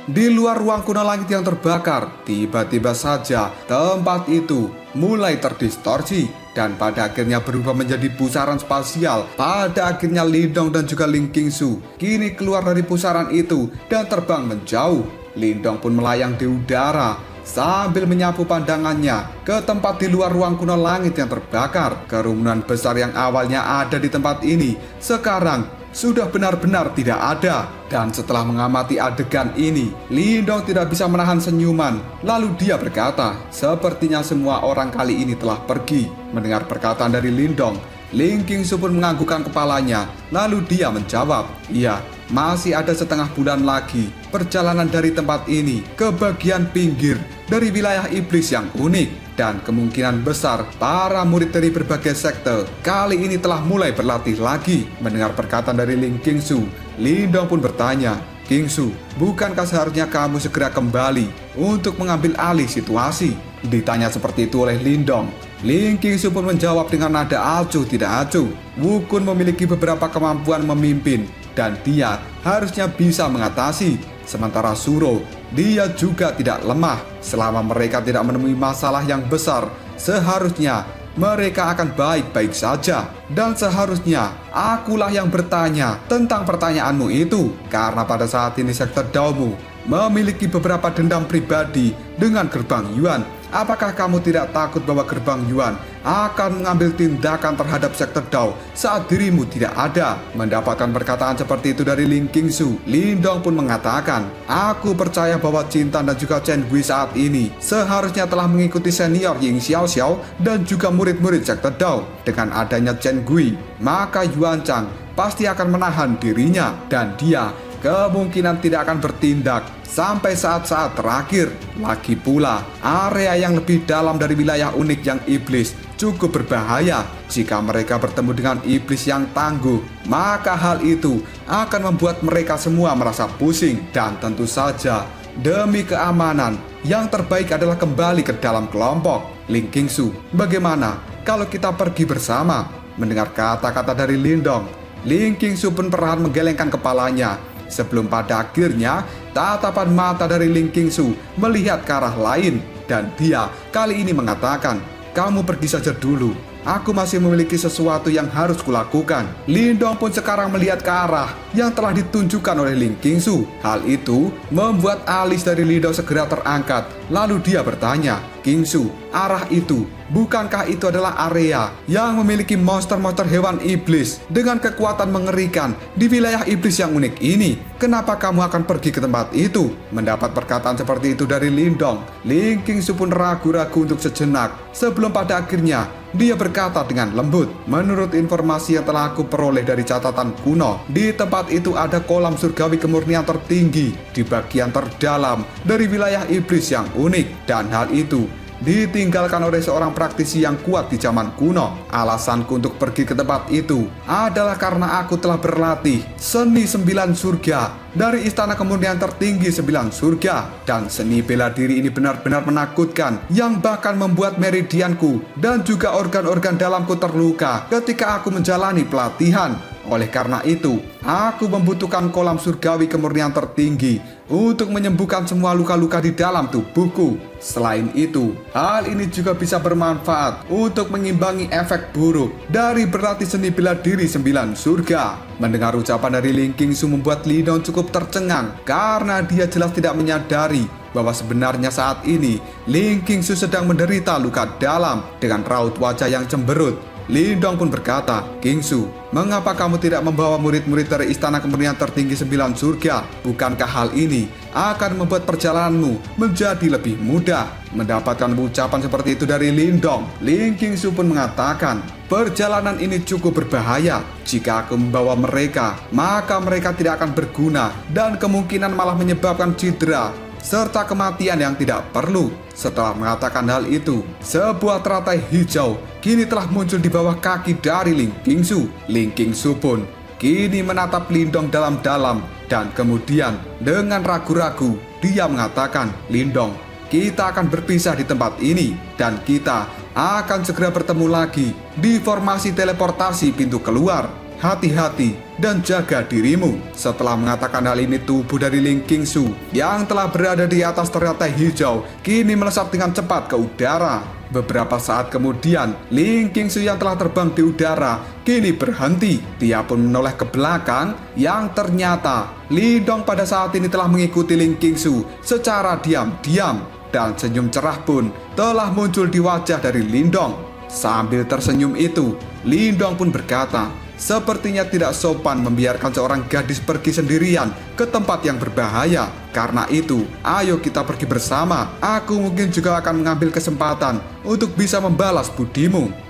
Di luar ruang kuno langit yang terbakar, tiba-tiba saja tempat itu mulai terdistorsi dan pada akhirnya berubah menjadi pusaran spasial. Pada akhirnya Lindong dan juga Ling Qingsu kini keluar dari pusaran itu dan terbang menjauh. Lindong pun melayang di udara sambil menyapu pandangannya ke tempat di luar ruang kuno langit yang terbakar. Kerumunan besar yang awalnya ada di tempat ini sekarang sudah benar-benar tidak ada. Dan setelah mengamati adegan ini, Lindong tidak bisa menahan senyuman. Lalu dia berkata, sepertinya semua orang kali ini telah pergi. Mendengar perkataan dari Lindong, Ling Qingsu pun menganggukkan kepalanya. Lalu dia menjawab, iya, masih ada setengah bulan lagi perjalanan dari tempat ini ke bagian pinggir dari wilayah iblis yang unik. Dan kemungkinan besar para murid dari berbagai sekte kali ini telah mulai berlatih lagi. Mendengar perkataan dari Ling Qingsu, Lindong pun bertanya, Qingsu, bukankah seharusnya kamu segera kembali untuk mengambil alih situasi? Ditanya seperti itu oleh Lindong, Ling Qingsu pun menjawab dengan nada acuh tidak acuh. Wukun memiliki beberapa kemampuan memimpin dan dia harusnya bisa mengatasi. Sementara Shuro, dia juga tidak lemah. Selama mereka tidak menemui masalah yang besar, seharusnya mereka akan baik-baik saja. Dan seharusnya akulah yang bertanya tentang pertanyaanmu itu. Karena pada saat ini sekte Daomu memiliki beberapa dendam pribadi dengan gerbang Yuan. Apakah kamu tidak takut bahwa gerbang Yuan akan mengambil tindakan terhadap sekte Dao saat dirimu tidak ada? Mendapatkan perkataan seperti itu dari Ling Qingsu, Lindong pun mengatakan, aku percaya bahwa Cinta dan juga Chen Gui saat ini seharusnya telah mengikuti senior Ying Xiaoxiao dan juga murid-murid sekte Dao. Dengan adanya Chen Gui, maka Yuan Chang pasti akan menahan dirinya dan dia kemungkinan tidak akan bertindak sampai saat-saat terakhir. Lagi pula, area yang lebih dalam dari wilayah unik yang iblis cukup berbahaya. Jika mereka bertemu dengan iblis yang tangguh, maka hal itu akan membuat mereka semua merasa pusing. Dan tentu saja, demi keamanan, yang terbaik adalah kembali ke dalam kelompok. Ling Qingsu, bagaimana kalau kita pergi bersama? Mendengar kata-kata dari Lindong, Ling Qingsu pun perlahan menggelengkan kepalanya. Sebelum pada akhirnya tatapan mata dari Ling Qingsu melihat ke arah lain dan dia kali ini mengatakan, kamu pergi saja dulu, aku masih memiliki sesuatu yang harus kulakukan. Lindong pun sekarang melihat ke arah yang telah ditunjukkan oleh Ling Qingsu. Hal itu membuat alis dari Lindong segera terangkat. Lalu dia bertanya, Qingsu, arah itu, bukankah itu adalah area yang memiliki monster-monster hewan iblis dengan kekuatan mengerikan di wilayah iblis yang unik ini? Kenapa kamu akan pergi ke tempat itu? Mendapat perkataan seperti itu dari Lindong, Ling Qingsu pun ragu-ragu untuk sejenak sebelum pada akhirnya dia berkata dengan lembut, menurut informasi yang telah aku peroleh dari catatan kuno, di tempat itu ada kolam surgawi kemurnian tertinggi di bagian terdalam dari wilayah iblis yang unik. Dan hal itu ditinggalkan oleh seorang praktisi yang kuat di zaman kuno. Alasanku untuk pergi ke tempat itu adalah karena aku telah berlatih seni 9 surga dari istana kemurnian tertinggi 9 surga. Dan seni bela diri ini benar-benar menakutkan, yang bahkan membuat meridianku dan juga organ-organ dalamku terluka ketika aku menjalani pelatihan. Oleh karena itu, aku membutuhkan kolam surgawi kemurnian tertinggi untuk menyembuhkan semua luka-luka di dalam tubuhku. Selain itu, hal ini juga bisa bermanfaat untuk mengimbangi efek buruk dari berlatih seni bela diri 9 surga. Mendengar ucapan dari Ling Qingsu membuat Lindong cukup tercengang karena dia jelas tidak menyadari bahwa sebenarnya saat ini Ling Qingsu sedang menderita luka dalam. Dengan raut wajah yang cemberut, Lindong pun berkata, "Qingsu, mengapa kamu tidak membawa murid-murid dari istana kemurnian tertinggi 9 surga? Bukankah hal ini akan membuat perjalananmu menjadi lebih mudah?" Mendapatkan ucapan seperti itu dari Lindong, Ling Qingsu pun mengatakan, "Perjalanan ini cukup berbahaya. Jika aku membawa mereka, maka mereka tidak akan berguna dan kemungkinan malah menyebabkan cedera serta kematian yang tidak perlu." Setelah mengatakan hal itu, sebuah teratai hijau kini telah muncul di bawah kaki dari Ling Qingsu. Ling Qingsu pun kini menatap Lindong dalam-dalam dan kemudian dengan ragu-ragu dia mengatakan, "Lindong, kita akan berpisah di tempat ini dan kita akan segera bertemu lagi di formasi teleportasi pintu keluar. Hati-hati dan jaga dirimu." Setelah mengatakan hal ini, tubuh dari Ling Qingsu yang telah berada di atas teratai hijau kini melesat dengan cepat ke udara. Beberapa saat kemudian, Ling Qingsu yang telah terbang di udara kini berhenti. Dia pun menoleh ke belakang yang ternyata Lindong pada saat ini telah mengikuti Ling Qingsu secara diam-diam dan senyum cerah pun telah muncul di wajah dari Lindong. Sambil tersenyum itu, Lindong pun berkata, "Sepertinya tidak sopan membiarkan seorang gadis pergi sendirian ke tempat yang berbahaya. Karena itu, ayo kita pergi bersama. Aku mungkin juga akan mengambil kesempatan untuk bisa membalas budimu."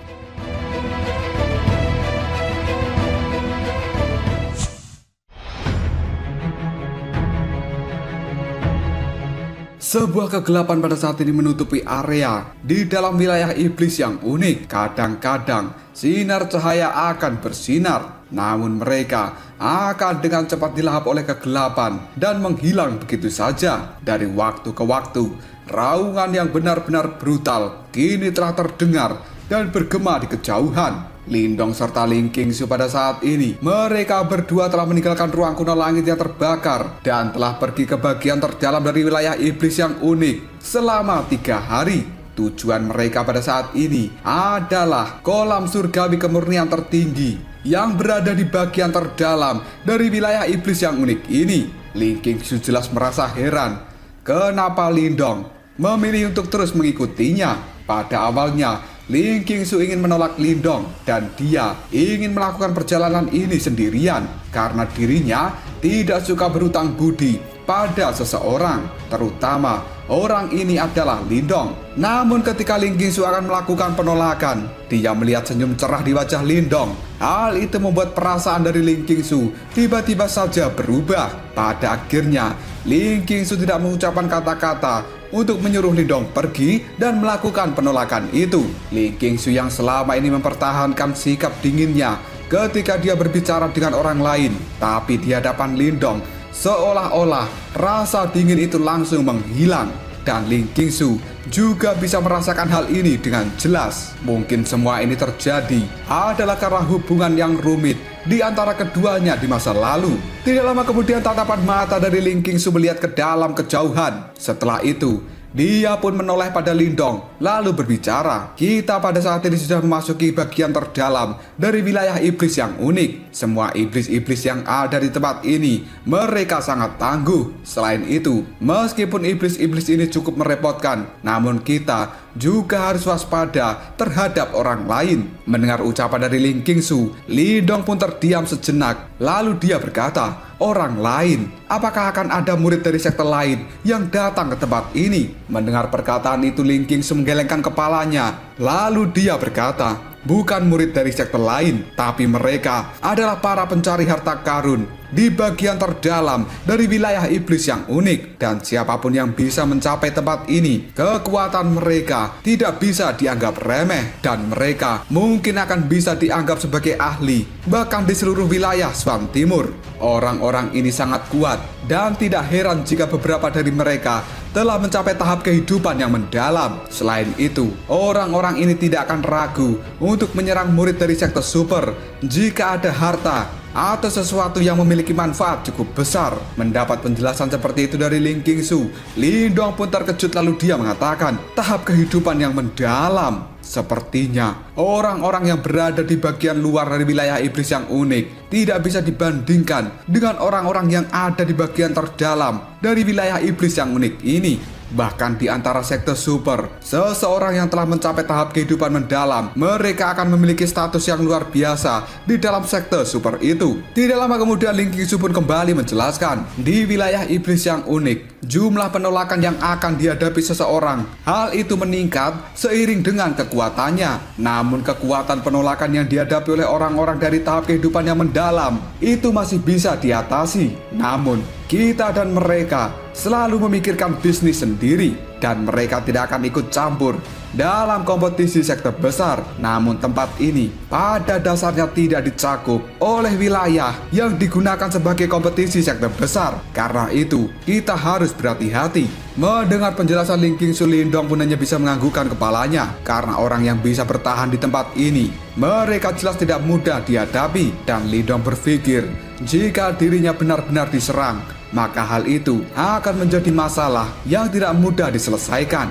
Sebuah kegelapan pada saat ini menutupi area di dalam wilayah iblis yang unik. Kadang-kadang sinar cahaya akan bersinar, namun mereka akan dengan cepat dilahap oleh kegelapan dan menghilang begitu saja. Dari waktu ke waktu, raungan yang benar-benar brutal kini telah terdengar dan bergema di kejauhan. Lindong serta Ling Qingsu pada saat ini, mereka berdua telah meninggalkan ruang kuno langit yang terbakar dan telah pergi ke bagian terdalam dari wilayah iblis yang unik selama 3 hari. Tujuan mereka pada saat ini adalah kolam surgawi kemurnian tertinggi yang berada di bagian terdalam dari wilayah iblis yang unik ini. Ling Qingsu jelas merasa heran kenapa Lindong memilih untuk terus mengikutinya. Pada awalnya, Ling Qingsu ingin menolak Lindong dan dia ingin melakukan perjalanan ini sendirian karena dirinya tidak suka berhutang budi pada seseorang, terutama orang ini adalah Lindong. Namun ketika Ling Qingsu akan melakukan penolakan, dia melihat senyum cerah di wajah Lindong. Hal itu membuat perasaan dari Ling Qingsu tiba-tiba saja berubah. Pada akhirnya, Ling Qingsu tidak mengucapkan kata-kata untuk menyuruh Lindong pergi dan melakukan penolakan itu. Ling Qingsu yang selama ini mempertahankan sikap dinginnya ketika dia berbicara dengan orang lain, tapi di hadapan Lindong seolah-olah rasa dingin itu langsung menghilang. Dan Ling Qingsu juga bisa merasakan hal ini dengan jelas. Mungkin semua ini terjadi adalah karena hubungan yang rumit di antara keduanya di masa lalu. Tidak lama kemudian tatapan mata dari Ling Qingsu melihat ke dalam kejauhan. Setelah itu, dia pun menoleh pada Lindong lalu berbicara, "Kita pada saat ini sudah memasuki bagian terdalam dari wilayah iblis yang unik. Semua iblis-iblis yang ada di tempat ini, mereka sangat tangguh. Selain itu, meskipun iblis-iblis ini cukup merepotkan, namun kita juga harus waspada terhadap orang lain." Mendengar ucapan dari Ling Qingsu, Lindong pun terdiam sejenak. Lalu dia berkata, "Orang lain? Apakah akan ada murid dari sekte lain yang datang ke tempat ini?" Mendengar perkataan itu, Ling Qingsu menggelengkan kepalanya. Lalu dia berkata, "Bukan murid dari sekte lain, tapi mereka adalah para pencari harta karun di bagian terdalam dari wilayah iblis yang unik. Dan siapapun yang bisa mencapai tempat ini, kekuatan mereka tidak bisa dianggap remeh. Dan mereka mungkin akan bisa dianggap sebagai ahli, bahkan di seluruh wilayah Swan Timur. Orang-orang ini sangat kuat, dan tidak heran jika beberapa dari mereka telah mencapai tahap kehidupan yang mendalam. Selain itu, orang-orang ini tidak akan ragu untuk menyerang murid dari sekte super jika ada harta atau sesuatu yang memiliki manfaat cukup besar. Mendapat penjelasan seperti itu dari Ling Qingsu, Lindong pun terkejut lalu dia mengatakan, tahap kehidupan yang mendalam. Sepertinya orang-orang yang berada di bagian luar dari wilayah iblis yang unik tidak bisa dibandingkan dengan orang-orang yang ada di bagian terdalam dari wilayah iblis yang unik ini. Bahkan di antara sekte super, seseorang yang telah mencapai tahap kehidupan mendalam, mereka akan memiliki status yang luar biasa di dalam sekte super itu. Tidak lama kemudian Ling Qingsu pun kembali menjelaskan, di wilayah iblis yang unik, jumlah penolakan yang akan dihadapi seseorang, hal itu meningkat seiring dengan kekuatannya. Namun kekuatan penolakan yang dihadapi oleh orang-orang dari tahap kehidupan yang mendalam, itu masih bisa diatasi. Namun, kita dan mereka selalu memikirkan bisnis sendiri dan mereka tidak akan ikut campur dalam kompetisi sekte besar. Namun tempat ini pada dasarnya tidak dicakup oleh wilayah yang digunakan sebagai kompetisi sekte besar. Karena itu kita harus berhati-hati. Mendengar penjelasan Ling Qingsu, Lindong pun hanya bisa menganggukkan kepalanya karena orang yang bisa bertahan di tempat ini mereka jelas tidak mudah dihadapi. Dan Lindong berpikir jika dirinya benar-benar diserang, maka hal itu akan menjadi masalah yang tidak mudah diselesaikan.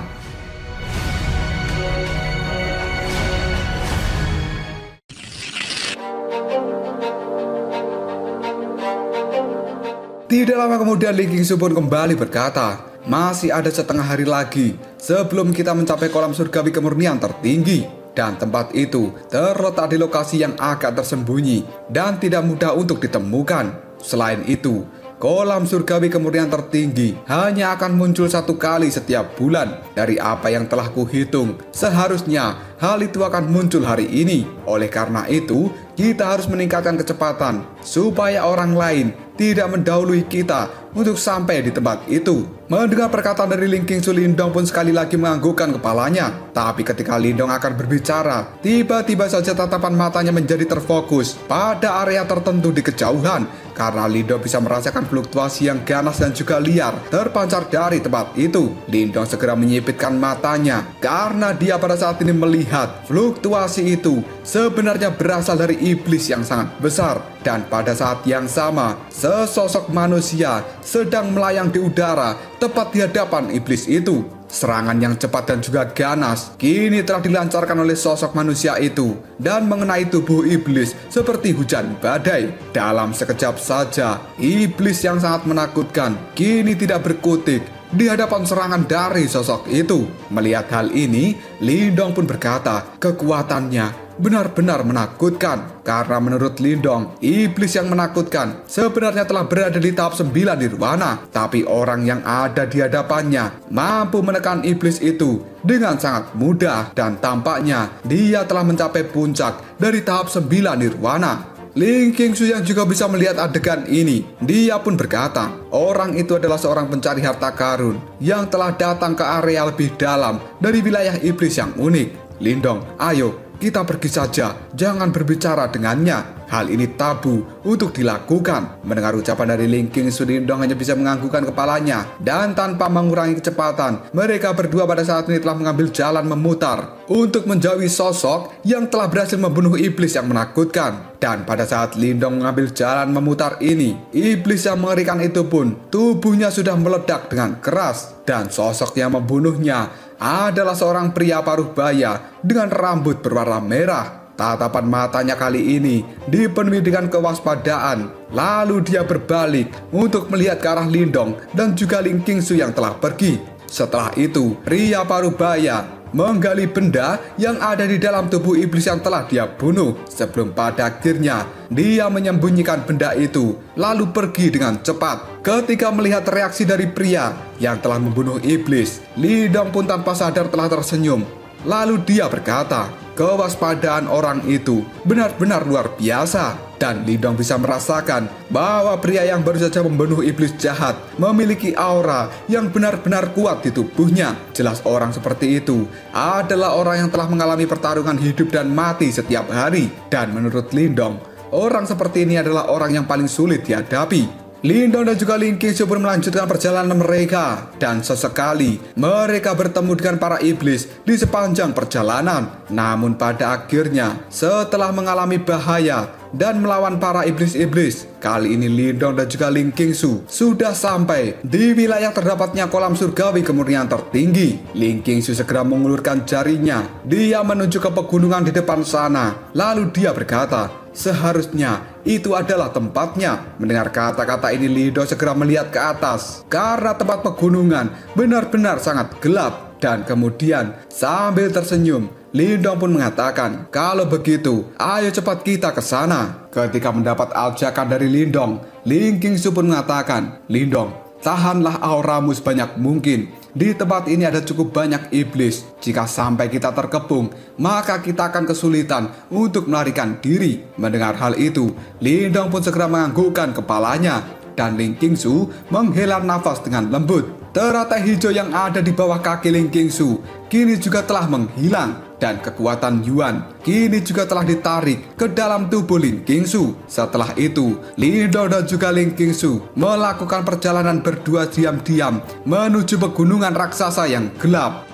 Tidak lama kemudian Ling Qingsu pun kembali berkata, masih ada setengah hari lagi sebelum kita mencapai kolam surgawi kemurnian tertinggi. Dan tempat itu terletak di lokasi yang agak tersembunyi dan tidak mudah untuk ditemukan. Selain itu, kolam surgawi kemurnian tertinggi hanya akan muncul satu kali setiap bulan. Dari apa yang telah kuhitung, seharusnya hal itu akan muncul hari ini. Oleh karena itu, kita harus meningkatkan kecepatan supaya orang lain tidak mendahului kita untuk sampai di tempat itu. Mendengar perkataan dari Ling Qingsu, Lindong pun sekali lagi menganggukkan kepalanya. Tapi ketika Lindong akan berbicara, tiba-tiba saja tatapan matanya menjadi terfokus pada area tertentu di kejauhan. Karena Lindong bisa merasakan fluktuasi yang ganas dan juga liar terpancar dari tempat itu. Lindong segera menyipitkan matanya karena dia pada saat ini melihat fluktuasi itu sebenarnya berasal dari iblis yang sangat besar. Dan pada saat yang sama, sesosok manusia sedang melayang di udara tepat di hadapan iblis itu. Serangan yang cepat dan juga ganas kini telah dilancarkan oleh sosok manusia itu dan mengenai tubuh iblis seperti hujan badai. Dalam sekejap saja, iblis yang sangat menakutkan kini tidak berkutik di hadapan serangan dari sosok itu. Melihat hal ini, Lindong pun berkata, kekuatannya benar-benar menakutkan. Karena menurut Lindong, iblis yang menakutkan sebenarnya telah berada di tahap 9 nirwana. Tapi orang yang ada di hadapannya mampu menekan iblis itu dengan sangat mudah. Dan tampaknya dia telah mencapai puncak dari tahap 9 nirwana. Ling Qingsu yang juga bisa melihat adegan ini, dia pun berkata, orang itu adalah seorang pencari harta karun yang telah datang ke area lebih dalam dari wilayah iblis yang unik. Lindong, ayo kita pergi saja, jangan berbicara dengannya. Hal ini tabu untuk dilakukan. Mendengar ucapan dari Ling Qingsu, Lindong hanya bisa menganggukkan kepalanya. Dan tanpa mengurangi kecepatan, mereka berdua pada saat ini telah mengambil jalan memutar untuk menjauhi sosok yang telah berhasil membunuh iblis yang menakutkan. Dan pada saat Lindong mengambil jalan memutar ini, iblis yang mengerikan itu pun tubuhnya sudah meledak dengan keras. Dan sosok yang membunuhnya adalah seorang pria paruh baya dengan rambut berwarna merah. Tatapan matanya kali ini dipenuhi dengan kewaspadaan. Lalu dia berbalik untuk melihat ke arah Lindong dan juga Ling Qingsu yang telah pergi. Setelah itu, pria paruh baya menggali benda yang ada di dalam tubuh iblis yang telah dia bunuh. Sebelum pada akhirnya dia menyembunyikan benda itu lalu pergi dengan cepat. Ketika melihat reaksi dari pria yang telah membunuh iblis, Lindong pun tanpa sadar telah tersenyum. Lalu dia berkata, kewaspadaan orang itu benar-benar luar biasa. Dan Lindong bisa merasakan bahwa pria yang baru saja membunuh iblis jahat memiliki aura yang benar-benar kuat di tubuhnya. Jelas orang seperti itu adalah orang yang telah mengalami pertarungan hidup dan mati setiap hari. Dan menurut Lindong, orang seperti ini adalah orang yang paling sulit dihadapi. Lindong dan juga Ling Qingsu pun melanjutkan perjalanan mereka, dan sesekali mereka bertemu dengan para iblis di sepanjang perjalanan. Namun pada akhirnya, setelah mengalami bahaya dan melawan para iblis-iblis, kali ini Lindong dan juga Ling Qingsu sudah sampai di wilayah terdapatnya kolam surgawi kemurnian tertinggi. Ling Qingsu segera mengulurkan jarinya. Dia menuju ke pegunungan di depan sana. Lalu dia berkata, seharusnya itu adalah tempatnya. Mendengar kata-kata ini, Lindong segera melihat ke atas karena tempat pegunungan benar-benar sangat gelap. Dan kemudian sambil tersenyum, Lindong pun mengatakan, kalau begitu, ayo cepat kita ke sana. Ketika mendapat ajakan dari Lindong, Ling Qingsu pun mengatakan, Lindong, tahanlah auramu sebanyak mungkin. Di tempat ini ada cukup banyak iblis. Jika sampai kita terkepung, maka kita akan kesulitan untuk melarikan diri. Mendengar hal itu, Lindong pun segera menganggukkan kepalanya, dan Ling Qingsu menghela nafas dengan lembut. Teratai hijau yang ada di bawah kaki Ling Qingsu kini juga telah menghilang, dan kekuatan Yuan kini juga telah ditarik ke dalam tubuh Ling Qingsu. Setelah itu, Lindong dan juga Ling Qingsu melakukan perjalanan berdua diam-diam menuju pegunungan raksasa yang gelap.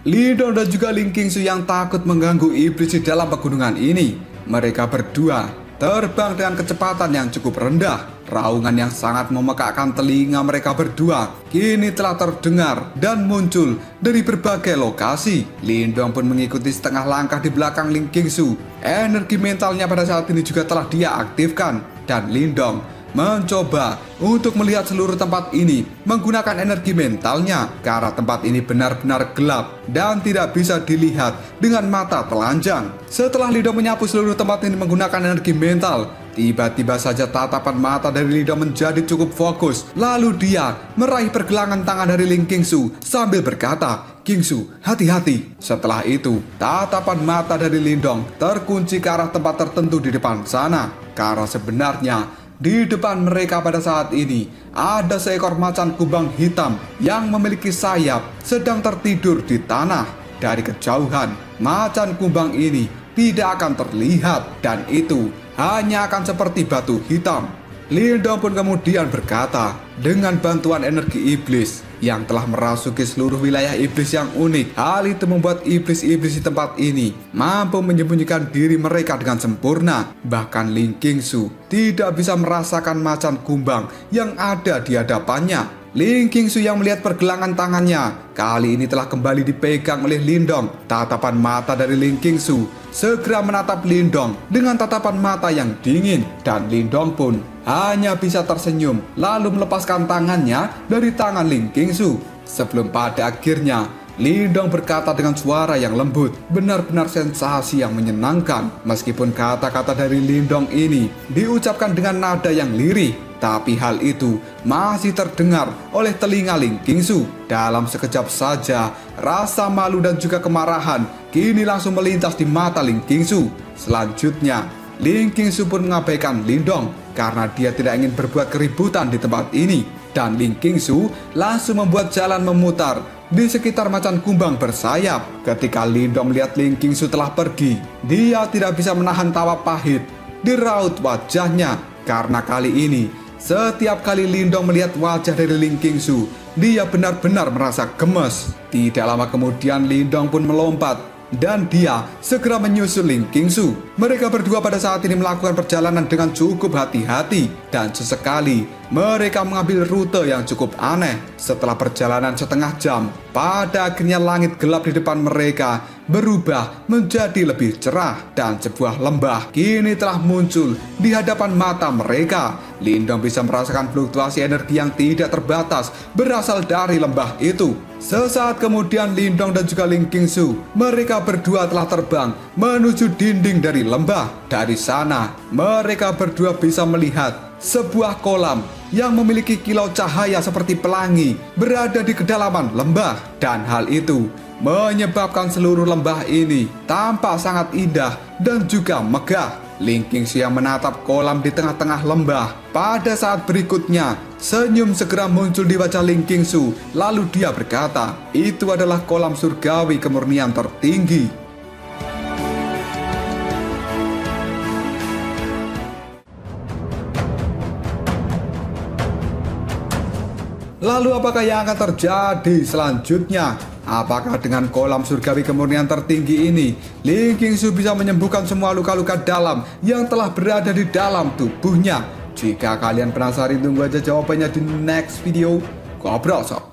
Lindong dan juga Ling Qingsu yang takut mengganggu iblis di dalam pegunungan ini. Mereka berdua terbang dengan kecepatan yang cukup rendah. Raungan yang sangat memekakkan telinga mereka berdua kini telah terdengar dan muncul dari berbagai lokasi. Lindong pun mengikuti setengah langkah di belakang Ling Qingsu. Energi mentalnya pada saat ini juga telah dia aktifkan, dan Lindong mencoba untuk melihat seluruh tempat ini menggunakan energi mentalnya, karena tempat ini benar-benar gelap dan tidak bisa dilihat dengan mata telanjang. Setelah Lindong menyapu seluruh tempat ini menggunakan energi mental, tiba-tiba saja tatapan mata dari Lindong menjadi cukup fokus. Lalu dia meraih pergelangan tangan dari Ling Qingsu sambil berkata, Qingsu, hati-hati. Setelah itu, tatapan mata dari Lindong terkunci ke arah tempat tertentu di depan sana, karena sebenarnya di depan mereka pada saat ini ada seekor macan kumbang hitam yang memiliki sayap sedang tertidur di tanah. Dari kejauhan, macan kumbang ini tidak akan terlihat, dan itu hanya akan seperti batu hitam. Lindong pun kemudian berkata, dengan bantuan energi iblis yang telah merasuki seluruh wilayah iblis yang unik, hal itu membuat iblis-iblis di tempat ini mampu menyembunyikan diri mereka dengan sempurna. Bahkan Ling Qingsu tidak bisa merasakan macan kumbang yang ada di hadapannya. Ling Qingsu yang melihat pergelangan tangannya kali ini telah kembali dipegang oleh Lindong. Tatapan mata dari Ling Qingsu segera menatap Lindong dengan tatapan mata yang dingin, dan Lindong pun hanya bisa tersenyum lalu melepaskan tangannya dari tangan Ling Qingsu. Sebelum pada akhirnya Lindong berkata dengan suara yang lembut, benar-benar sensasi yang menyenangkan. Meskipun kata-kata dari Lindong ini diucapkan dengan nada yang lirih, tapi hal itu masih terdengar oleh telinga Ling Qingsu. Dalam sekejap saja, rasa malu dan juga kemarahan kini langsung melintas di mata Ling Qingsu. Selanjutnya, Ling Qingsu pun mengabaikan Lindong karena dia tidak ingin berbuat keributan di tempat ini. Dan Ling Qingsu langsung membuat jalan memutar di sekitar macan kumbang bersayap. Ketika Lindong melihat Ling Qingsu telah pergi, dia tidak bisa menahan tawa pahit di raut wajahnya, karena kali ini setiap kali Lindong melihat wajah dari Ling Qingsu, dia benar-benar merasa gemes. Tidak lama kemudian Lindong pun melompat dan dia segera menyusul Ling Qingsu. Mereka berdua pada saat ini melakukan perjalanan dengan cukup hati-hati, dan sesekali mereka mengambil rute yang cukup aneh. Setelah perjalanan setengah jam, pada akhirnya langit gelap di depan mereka berubah menjadi lebih cerah, dan sebuah lembah kini telah muncul di hadapan mata mereka. Lindong bisa merasakan fluktuasi energi yang tidak terbatas berasal dari lembah itu. Sesaat kemudian Lindong dan juga Ling Qingsu, mereka berdua telah terbang menuju dinding dari lembah. Dari sana mereka berdua bisa melihat sebuah kolam yang memiliki kilau cahaya seperti pelangi berada di kedalaman lembah, dan hal itu menyebabkan seluruh lembah ini tampak sangat indah dan juga megah. Ling Qingsu yang menatap kolam di tengah-tengah lembah. Pada saat berikutnya, senyum segera muncul di wajah Ling Qingsu. Lalu dia berkata, itu adalah kolam surgawi kemurnian tertinggi. Lalu apakah yang akan terjadi selanjutnya? Apakah dengan kolam surgawi kemurnian tertinggi ini, Ling Qingsu bisa menyembuhkan semua luka-luka dalam yang telah berada di dalam tubuhnya? Jika kalian penasaran, tunggu aja jawabannya di next video. Ngobrol sob.